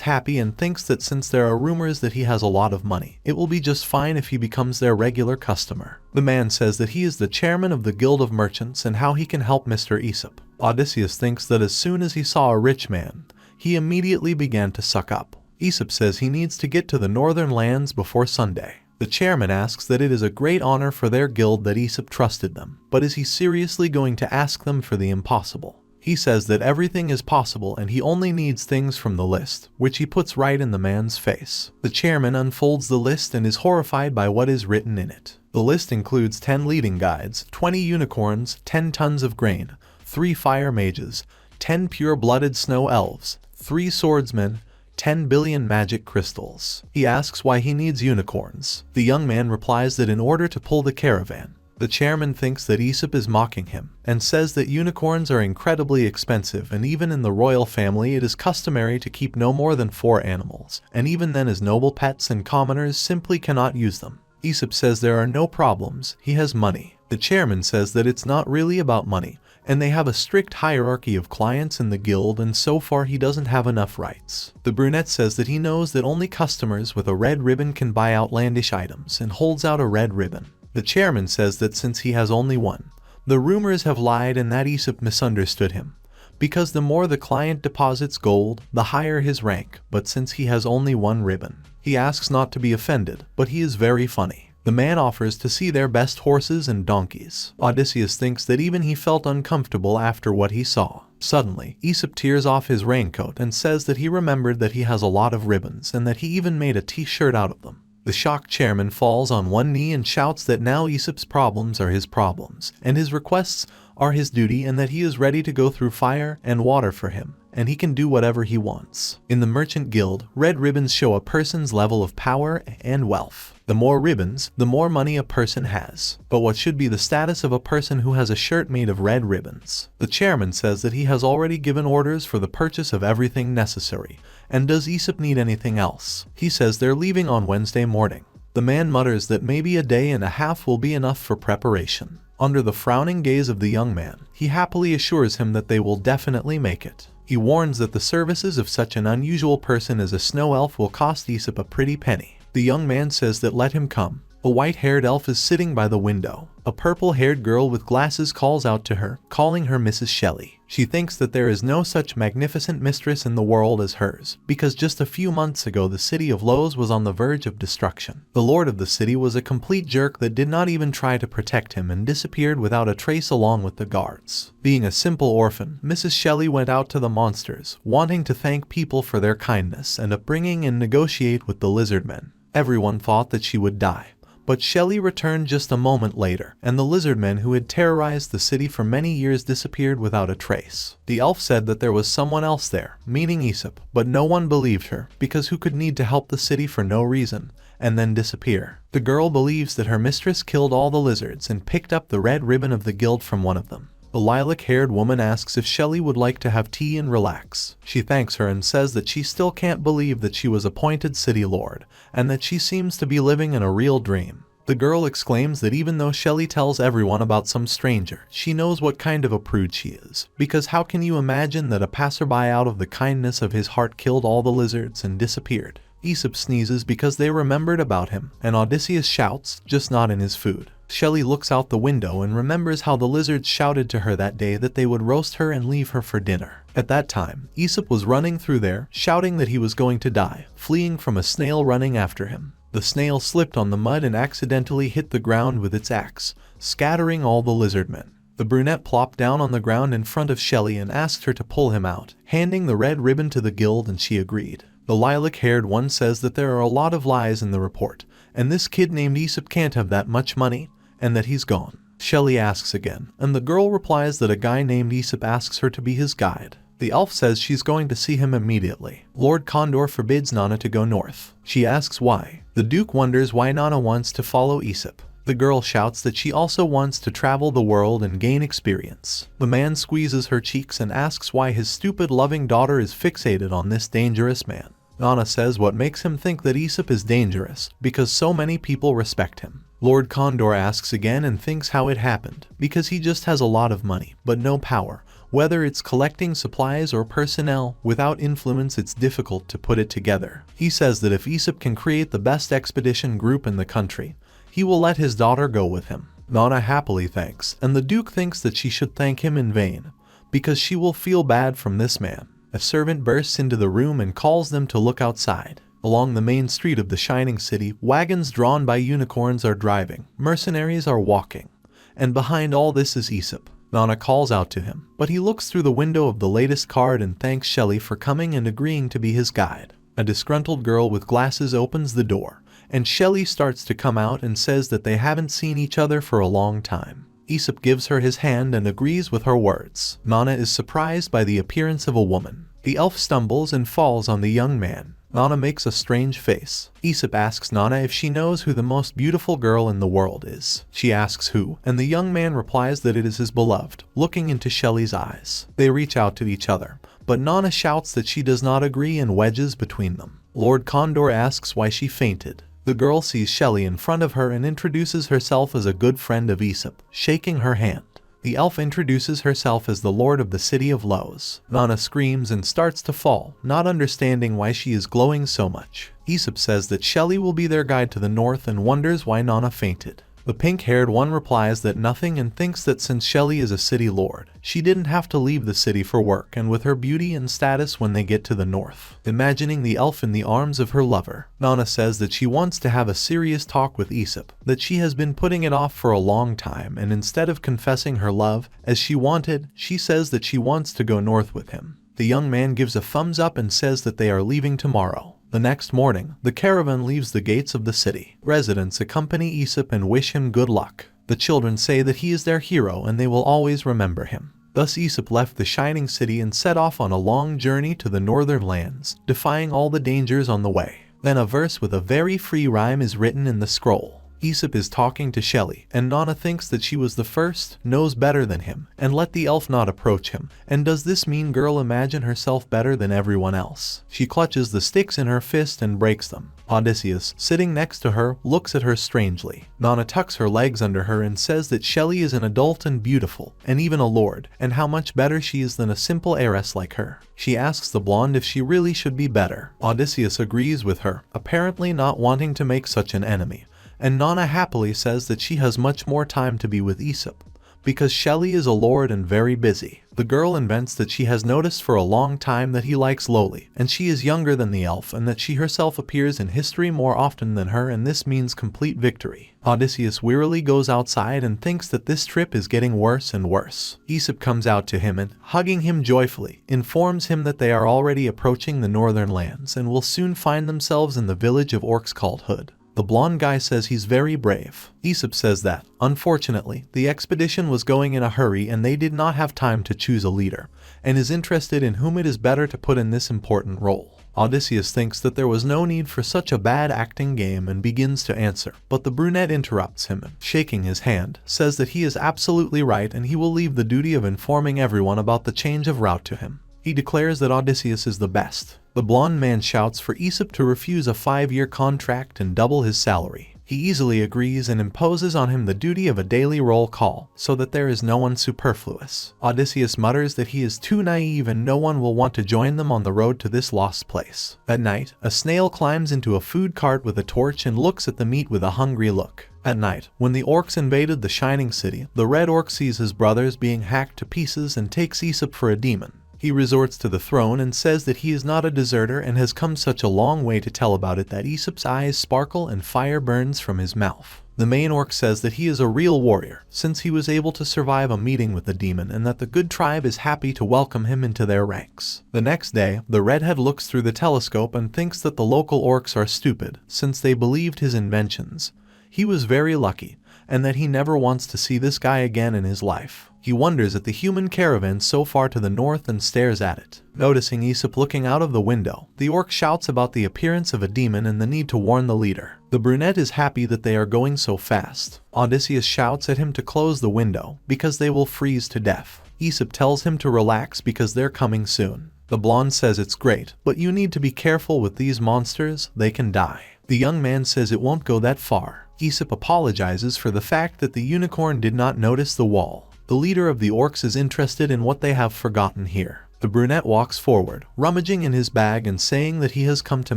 happy and thinks that since there are rumors that he has a lot of money, it will be just fine if he becomes their regular customer. The man says that he is the chairman of the Guild of Merchants and how he can help Mr. Aesop. Odysseus thinks that as soon as he saw a rich man, he immediately began to suck up. Aesop says he needs to get to the northern lands before Sunday. The chairman asks that it is a great honor for their guild that Aesop trusted them, but is he seriously going to ask them for the impossible? He says that everything is possible and he only needs things from the list, which he puts right in the man's face. The chairman unfolds the list and is horrified by what is written in it. The list includes 10 leading guides, 20 unicorns, 10 tons of grain, 3 fire mages, 10 pure-blooded snow elves, 3 swordsmen, 10 billion magic crystals. He asks why he needs unicorns. The young man replies that in order to pull the caravan. The chairman thinks that Aesop is mocking him, and says that unicorns are incredibly expensive and even in the royal family it is customary to keep no more than 4 animals, and even then as noble pets and commoners simply cannot use them. Aesop says there are no problems, he has money. The chairman says that it's not really about money, and they have a strict hierarchy of clients in the guild and so far he doesn't have enough rights. The brunette says that he knows that only customers with a red ribbon can buy outlandish items and holds out a red ribbon. The chairman says that since he has only one, the rumors have lied and that Aesop misunderstood him, because the more the client deposits gold, the higher his rank, but since he has only one ribbon. He asks not to be offended, but he is very funny. The man offers to see their best horses and donkeys. Odysseus thinks that even he felt uncomfortable after what he saw. Suddenly, Aesop tears off his raincoat and says that he remembered that he has a lot of ribbons and that he even made a t-shirt out of them. The shocked chairman falls on one knee and shouts that now Aesop's problems are his problems, and his requests are his duty and that he is ready to go through fire and water for him, and he can do whatever he wants. In the merchant guild, red ribbons show a person's level of power and wealth. The more ribbons, the more money a person has. But what should be the status of a person who has a shirt made of red ribbons? The chairman says that he has already given orders for the purchase of everything necessary. And does Aesop need anything else? He says they're leaving on Wednesday morning. The man mutters that maybe a day and a half will be enough for preparation. Under the frowning gaze of the young man, he happily assures him that they will definitely make it. He warns that the services of such an unusual person as a snow elf will cost Aesop a pretty penny. The young man says that let him come. A white-haired elf is sitting by the window. A purple-haired girl with glasses calls out to her, calling her Mrs. Shelley. She thinks that there is no such magnificent mistress in the world as hers, because just a few months ago the city of Lowe's was on the verge of destruction. The lord of the city was a complete jerk that did not even try to protect him and disappeared without a trace along with the guards. Being a simple orphan, Mrs. Shelley went out to the monsters, wanting to thank people for their kindness and upbringing and negotiate with the lizard men. Everyone thought that she would die. But Shelley returned just a moment later, and the lizard men who had terrorized the city for many years disappeared without a trace. The elf said that there was someone else there, meaning Aesop, but no one believed her, because who could need to help the city for no reason, and then disappear? The girl believes that her mistress killed all the lizards and picked up the red ribbon of the guild from one of them. The lilac-haired woman asks if Shelley would like to have tea and relax. She thanks her and says that she still can't believe that she was appointed city lord, and that she seems to be living in a real dream. The girl exclaims that even though Shelley tells everyone about some stranger, she knows what kind of a prude she is. Because how can you imagine that a passerby out of the kindness of his heart killed all the lizards and disappeared? Aesop sneezes because they remembered about him, and Odysseus shouts, just not in his food. Shelley looks out the window and remembers how the lizards shouted to her that day that they would roast her and leave her for dinner. At that time, Aesop was running through there, shouting that he was going to die, fleeing from a snail running after him. The snail slipped on the mud and accidentally hit the ground with its axe, scattering all the lizard men. The brunette plopped down on the ground in front of Shelley and asked her to pull him out, handing the red ribbon to the guild, and she agreed. The lilac-haired one says that there are a lot of lies in the report, and this kid named Aesop can't have that much money, and that he's gone. Shelley asks again, and the girl replies that a guy named Aesop asks her to be his guide. The elf says she's going to see him immediately. Lord Condor forbids Nana to go north. She asks why. The Duke wonders why Nana wants to follow Aesop. The girl shouts that she also wants to travel the world and gain experience. The man squeezes her cheeks and asks why his stupid loving daughter is fixated on this dangerous man. Nana says what makes him think that Aesop is dangerous, because so many people respect him. Lord Condor asks again and thinks how it happened, because he just has a lot of money, but no power. Whether it's collecting supplies or personnel, without influence it's difficult to put it together. He says that if Aesop can create the best expedition group in the country, he will let his daughter go with him. Nana happily thanks, and the Duke thinks that she should thank him in vain, because she will feel bad from this man. A servant bursts into the room and calls them to look outside. Along the main street of the Shining City, wagons drawn by unicorns are driving, mercenaries are walking, and behind all this is Aesop. Nana calls out to him, but he looks through the window of the latest card and thanks Shelley for coming and agreeing to be his guide. A disgruntled girl with glasses opens the door, and Shelley starts to come out and says that they haven't seen each other for a long time. Aesop gives her his hand and agrees with her words. Nana is surprised by the appearance of a woman. The elf stumbles and falls on the young man. Nana makes a strange face. Aesop asks Nana if she knows who the most beautiful girl in the world is. She asks who, and the young man replies that it is his beloved, looking into Shelley's eyes. They reach out to each other, but Nana shouts that she does not agree and wedges between them. Lord Condor asks why she fainted. The girl sees Shelley in front of her and introduces herself as a good friend of Aesop, shaking her hand. The elf introduces herself as the Lord of the City of Lows. Nana screams and starts to fall, not understanding why she is glowing so much. Aesop says that Shelley will be their guide to the north and wonders why Nana fainted. The pink-haired one replies that nothing and thinks that since Shelley is a city lord, she didn't have to leave the city for work and with her beauty and status when they get to the north. Imagining the elf in the arms of her lover, Nana says that she wants to have a serious talk with Aesop, that she has been putting it off for a long time, and instead of confessing her love, as she wanted, she says that she wants to go north with him. The young man gives a thumbs up and says that they are leaving tomorrow. The next morning, the caravan leaves the gates of the city. Residents accompany Aesop and wish him good luck. The children say that he is their hero and they will always remember him. Thus Aesop left the Shining City and set off on a long journey to the northern lands, defying all the dangers on the way. Then a verse with a very free rhyme is written in the scroll. Aesop is talking to Shelley, and Nana thinks that she was the first, knows better than him, and let the elf not approach him. And does this mean girl imagine herself better than everyone else? She clutches the sticks in her fist and breaks them. Odysseus, sitting next to her, looks at her strangely. Nana tucks her legs under her and says that Shelley is an adult and beautiful, and even a lord, and how much better she is than a simple heiress like her. She asks the blonde if she really should be better. Odysseus agrees with her, apparently not wanting to make such an enemy. And Nana happily says that she has much more time to be with Aesop, because Shelley is a lord and very busy. The girl invents that she has noticed for a long time that he likes Lowly, and she is younger than the elf, and that she herself appears in history more often than her, and this means complete victory. Odysseus wearily goes outside and thinks that this trip is getting worse and worse. Aesop comes out to him and, hugging him joyfully, informs him that they are already approaching the northern lands and will soon find themselves in the village of orcs called Hood. The blonde guy says he's very brave. Aesop says that, unfortunately, the expedition was going in a hurry and they did not have time to choose a leader, and is interested in whom it is better to put in this important role. Odysseus thinks that there was no need for such a bad acting game and begins to answer, but the brunette interrupts him and, shaking his hand, says that he is absolutely right and he will leave the duty of informing everyone about the change of route to him. He declares that Odysseus is the best. The blonde man shouts for Aesop to refuse a 5-year contract and double his salary. He easily agrees and imposes on him the duty of a daily roll call, so that there is no one superfluous. Odysseus mutters that he is too naive and no one will want to join them on the road to this lost place. At night, a snail climbs into a food cart with a torch and looks at the meat with a hungry look. At night, when the orcs invaded the Shining City, the red orc sees his brothers being hacked to pieces and takes Aesop for a demon. He resorts to the throne and says that he is not a deserter and has come such a long way to tell about it that Aesop's eyes sparkle and fire burns from his mouth. The main orc says that he is a real warrior, since he was able to survive a meeting with the demon, and that the good tribe is happy to welcome him into their ranks. The next day, the redhead looks through the telescope and thinks that the local orcs are stupid, since they believed his inventions. He was very lucky, and that he never wants to see this guy again in his life. He wonders at the human caravan so far to the north and stares at it. Noticing Aesop looking out of the window, the orc shouts about the appearance of a demon and the need to warn the leader. The brunette is happy that they are going so fast. Odysseus shouts at him to close the window because they will freeze to death. Aesop tells him to relax because they're coming soon. The blonde says it's great, but you need to be careful with these monsters, they can die. The young man says it won't go that far. Aesop apologizes for the fact that the unicorn did not notice the wall. The leader of the orcs is interested in what they have forgotten here. The brunette walks forward, rummaging in his bag and saying that he has come to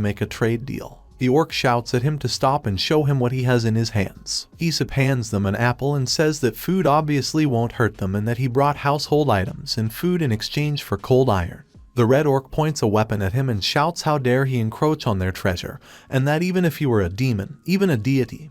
make a trade deal. The orc shouts at him to stop and show him what he has in his hands. Aesop hands them an apple and says that food obviously won't hurt them and that he brought household items and food in exchange for cold iron. The red orc points a weapon at him and shouts how dare he encroach on their treasure, and that even if he were a demon, even a deity,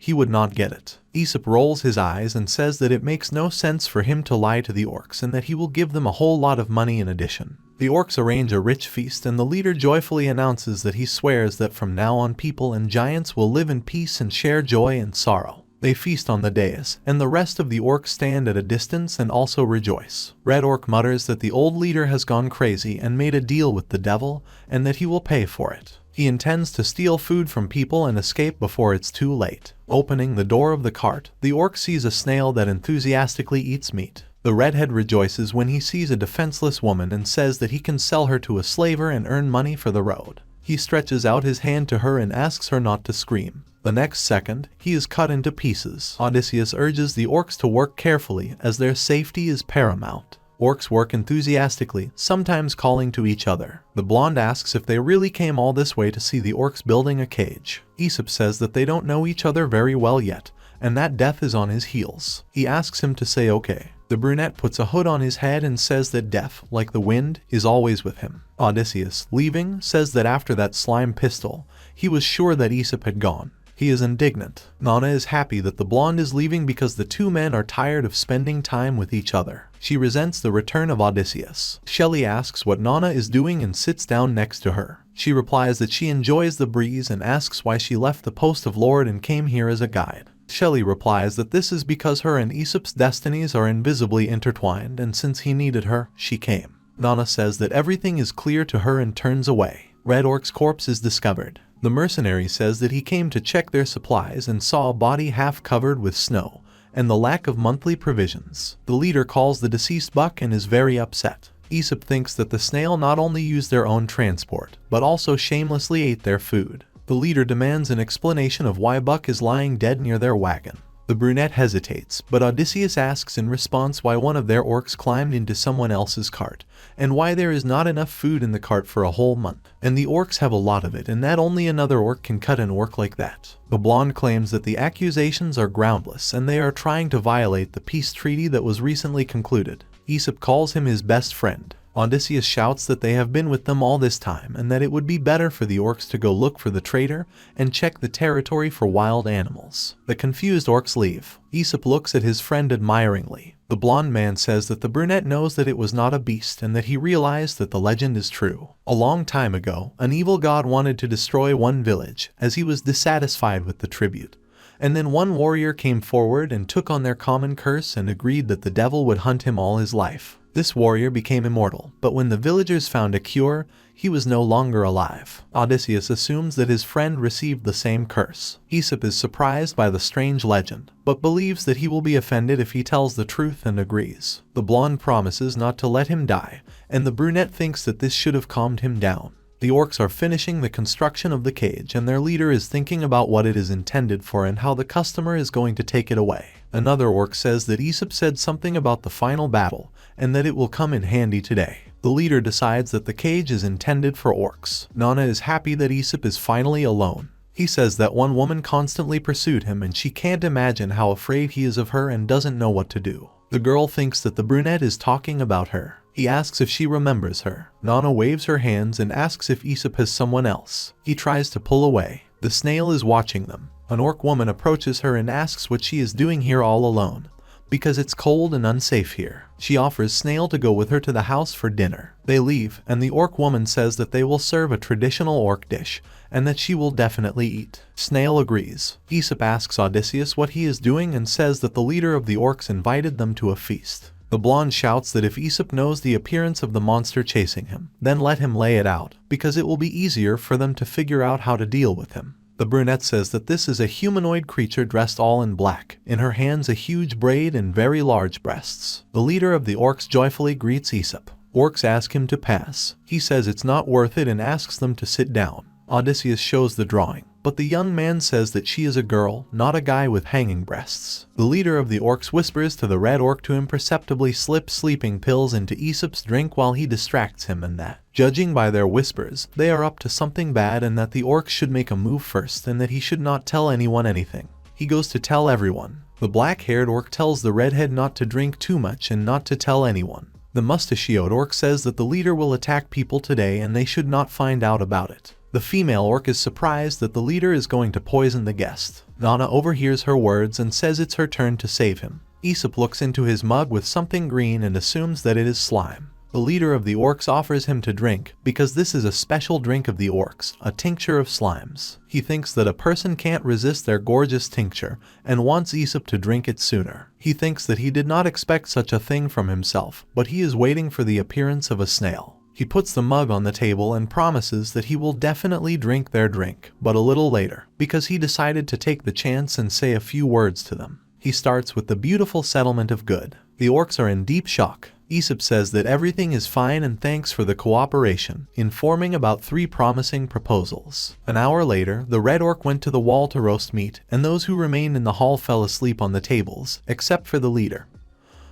he would not get it. Aesop rolls his eyes and says that it makes no sense for him to lie to the orcs and that he will give them a whole lot of money in addition. The orcs arrange a rich feast and the leader joyfully announces that he swears that from now on people and giants will live in peace and share joy and sorrow. They feast on the dais, and the rest of the orcs stand at a distance and also rejoice. Red orc mutters that the old leader has gone crazy and made a deal with the devil, and that he will pay for it. He intends to steal food from people and escape before it's too late. Opening the door of the cart, the orc sees a snail that enthusiastically eats meat. The redhead rejoices when he sees a defenseless woman and says that he can sell her to a slaver and earn money for the road. He stretches out his hand to her and asks her not to scream. The next second, he is cut into pieces. Odysseus urges the orcs to work carefully as their safety is paramount. Orcs work enthusiastically, sometimes calling to each other. The blonde asks if they really came all this way to see the orcs building a cage. Aesop says that they don't know each other very well yet, and that death is on his heels. He asks him to say okay. The brunette puts a hood on his head and says that death, like the wind, is always with him. Odysseus, leaving, says that after that slime pistol, he was sure that Aesop had gone. He is indignant. Nana is happy that the blonde is leaving because the two men are tired of spending time with each other. She resents the return of Odysseus. Shelley asks what Nana is doing and sits down next to her. She replies that she enjoys the breeze and asks why she left the post of lord and came here as a guide. Shelley replies that this is because her and Aesop's destinies are invisibly intertwined, and since he needed her, she came. Nana says that everything is clear to her and turns away. Red Orc's corpse is discovered. The mercenary says that he came to check their supplies and saw a body half covered with snow, and the lack of monthly provisions. The leader calls the deceased Buck and is very upset. Aesop thinks that the snail not only used their own transport, but also shamelessly ate their food. The leader demands an explanation of why Buck is lying dead near their wagon. The brunette hesitates, but Odysseus asks in response why one of their orcs climbed into someone else's cart, and why there is not enough food in the cart for a whole month. And the orcs have a lot of it, and that only another orc can cut an orc like that. The blonde claims that the accusations are groundless, and they are trying to violate the peace treaty that was recently concluded. Aesop calls him his best friend. Odysseus shouts that they have been with them all this time and that it would be better for the orcs to go look for the traitor and check the territory for wild animals. The confused orcs leave. Aesop looks at his friend admiringly. The blonde man says that the brunette knows that it was not a beast and that he realized that the legend is true. A long time ago, an evil god wanted to destroy one village as he was dissatisfied with the tribute. And then one warrior came forward and took on their common curse and agreed that the devil would hunt him all his life. This warrior became immortal, but when the villagers found a cure, he was no longer alive. Odysseus assumes that his friend received the same curse. Aesop is surprised by the strange legend, but believes that he will be offended if he tells the truth and agrees. The blonde promises not to let him die, and the brunette thinks that this should have calmed him down. The orcs are finishing the construction of the cage, and their leader is thinking about what it is intended for and how the customer is going to take it away. Another orc says that Aesop said something about the final battle, and that it will come in handy today. The leader decides that the cage is intended for orcs. Nana is happy that Aesop is finally alone. He says that one woman constantly pursued him and she can't imagine how afraid he is of her and doesn't know what to do. The girl thinks that the brunette is talking about her. He asks if she remembers her. Nana waves her hands and asks if Aesop has someone else. He tries to pull away. The snail is watching them. An orc woman approaches her and asks what she is doing here all alone. because it's cold and unsafe here. She offers Snail to go with her to the house for dinner. They leave, and the orc woman says that they will serve a traditional orc dish, and that she will definitely eat. Snail agrees. Aesop asks Odysseus what he is doing and says that the leader of the orcs invited them to a feast. The blonde shouts that if Aesop knows the appearance of the monster chasing him, then let him lay it out, because it will be easier for them to figure out how to deal with him. The brunette says that this is a humanoid creature dressed all in black, in her hands a huge braid and very large breasts. The leader of the orcs joyfully greets Aesop. Orcs ask him to pass. He says it's not worth it and asks them to sit down. Odysseus shows the drawing, but the young man says that she is a girl, not a guy with hanging breasts. The leader of the orcs whispers to the red orc to imperceptibly slip sleeping pills into Aesop's drink while he distracts him, and that, judging by their whispers, they are up to something bad and that the orcs should make a move first and that he should not tell anyone anything. He goes to tell everyone. The black-haired orc tells the redhead not to drink too much and not to tell anyone. The mustachioed orc says that the leader will attack people today and they should not find out about it. The female orc is surprised that the leader is going to poison the guest. Nana overhears her words and says it's her turn to save him. Aesop looks into his mug with something green and assumes that it is slime. The leader of the orcs offers him to drink, because this is a special drink of the orcs, a tincture of slimes. He thinks that a person can't resist their gorgeous tincture, and wants Aesop to drink it sooner. He thinks that he did not expect such a thing from himself, but he is waiting for the appearance of a snail. He puts the mug on the table and promises that he will definitely drink their drink, but a little later, because he decided to take the chance and say a few words to them. He starts with the beautiful settlement of good. The orcs are in deep shock. Aesop says that everything is fine and thanks for the cooperation, informing about 3 promising proposals. An hour later, the red orc went to the wall to roast meat, and those who remained in the hall fell asleep on the tables, except for the leader,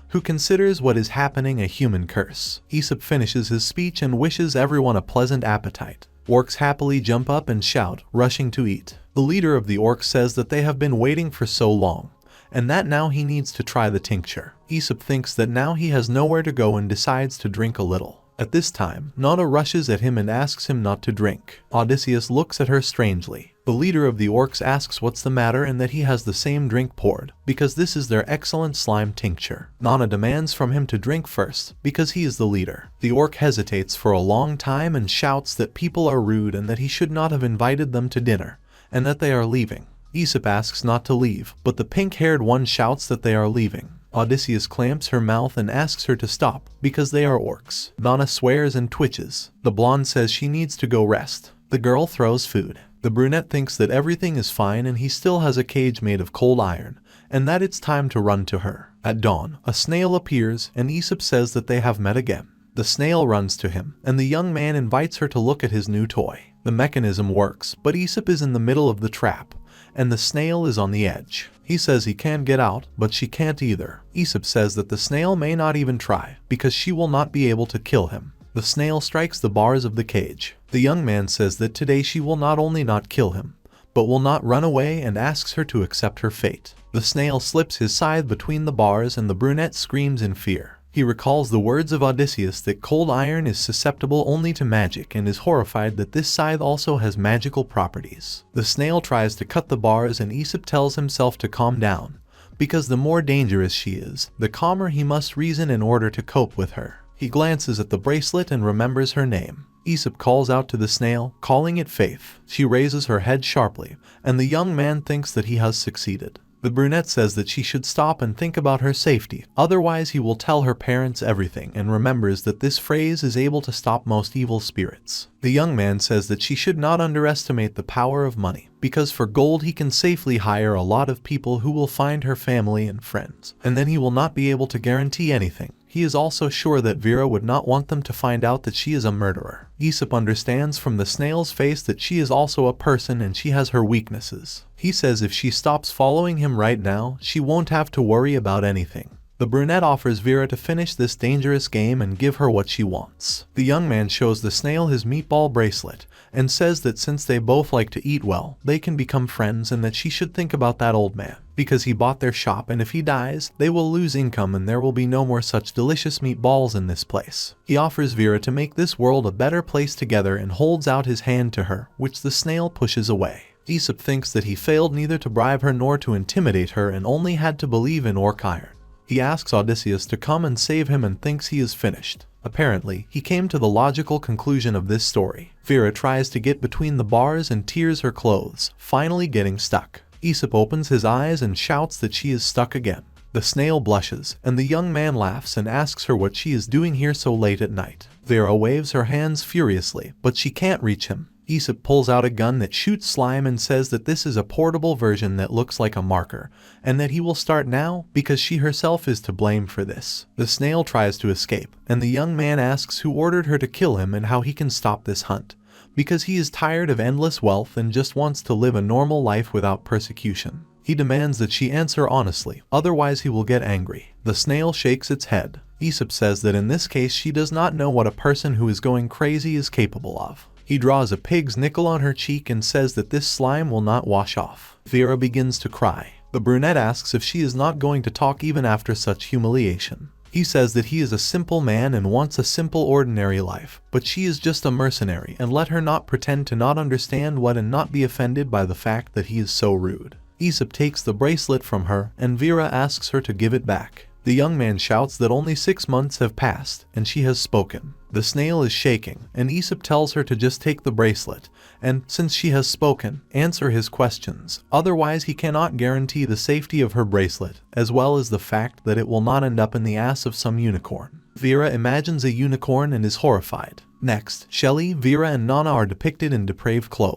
who considers what is happening a human curse. Aesop finishes his speech and wishes everyone a pleasant appetite. Orcs happily jump up and shout, rushing to eat. The leader of the orcs says that they have been waiting for so long, and that now he needs to try the tincture. Aesop thinks that now he has nowhere to go and decides to drink a little. At this time, Nana rushes at him and asks him not to drink. Odysseus looks at her strangely. The leader of the orcs asks what's the matter and that he has the same drink poured, because this is their excellent slime tincture. Nana demands from him to drink first, because he is the leader. The orc hesitates for a long time and shouts that people are rude and that he should not have invited them to dinner, and that they are leaving. Aesop asks not to leave, but the pink-haired one shouts that they are leaving. Odysseus clamps her mouth and asks her to stop, because they are orcs. Nana swears and twitches. The blonde says she needs to go rest. The girl throws food. The brunette thinks that everything is fine and he still has a cage made of cold iron, and that it's time to run to her. At dawn, a snail appears, and Aesop says that they have met again. The snail runs to him, and the young man invites her to look at his new toy. The mechanism works, but Aesop is in the middle of the trap, and the snail is on the edge. He says he can get out, but she can't either. Aesop says that the snail may not even try, because she will not be able to kill him. The snail strikes the bars of the cage. The young man says that today she will not only not kill him, but will not run away, and asks her to accept her fate. The snail slips his scythe between the bars and the brunette screams in fear. He recalls the words of Odysseus that cold iron is susceptible only to magic and is horrified that this scythe also has magical properties. The snail tries to cut the bars and Aesop tells himself to calm down, because the more dangerous she is, the calmer he must reason in order to cope with her. He glances at the bracelet and remembers her name. Aesop calls out to the snail, calling it Faith. She raises her head sharply, and the young man thinks that he has succeeded. The brunette says that she should stop and think about her safety, otherwise he will tell her parents everything, and remembers that this phrase is able to stop most evil spirits. The young man says that she should not underestimate the power of money, because for gold he can safely hire a lot of people who will find her family and friends, and then he will not be able to guarantee anything. He is also sure that Vera would not want them to find out that she is a murderer. Aesop understands from the snail's face that she is also a person and she has her weaknesses. He says if she stops following him right now, she won't have to worry about anything. The brunette offers Vera to finish this dangerous game and give her what she wants. The young man shows the snail his meatball bracelet, and says that since they both like to eat well, they can become friends and that she should think about that old man, because he bought their shop and if he dies, they will lose income and there will be no more such delicious meatballs in this place. He offers Vera to make this world a better place together and holds out his hand to her, which the snail pushes away. Aesop thinks that he failed neither to bribe her nor to intimidate her and only had to believe in orc iron. He asks Odysseus to come and save him and thinks he is finished. Apparently, he came to the logical conclusion of this story. Vera tries to get between the bars and tears her clothes, finally getting stuck. Aesop opens his eyes and shouts that she is stuck again. The snail blushes, and the young man laughs and asks her what she is doing here so late at night. Vera waves her hands furiously, but she can't reach him. Aesop pulls out a gun that shoots slime and says that this is a portable version that looks like a marker, and that he will start now because she herself is to blame for this. The snail tries to escape, and the young man asks who ordered her to kill him and how he can stop this hunt, because he is tired of endless wealth and just wants to live a normal life without persecution. He demands that she answer honestly, otherwise he will get angry. The snail shakes its head. Aesop says that in this case she does not know what a person who is going crazy is capable of. He draws a pig's nickel on her cheek and says that this slime will not wash off. Vera begins to cry. The brunette asks if she is not going to talk even after such humiliation. He says that he is a simple man and wants a simple ordinary life, but she is just a mercenary and let her not pretend to not understand what and not be offended by the fact that he is so rude. Aesop takes the bracelet from her and Vera asks her to give it back. The young man shouts that only 6 months have passed and she has spoken. The snail is shaking and Aesop tells her to just take the bracelet and, since she has spoken, answer his questions. Otherwise he cannot guarantee the safety of her bracelet, as well as the fact that it will not end up in the ass of some unicorn. Vera imagines a unicorn and is horrified. Next, Shelley, Vera and Nana are depicted in depraved clothes.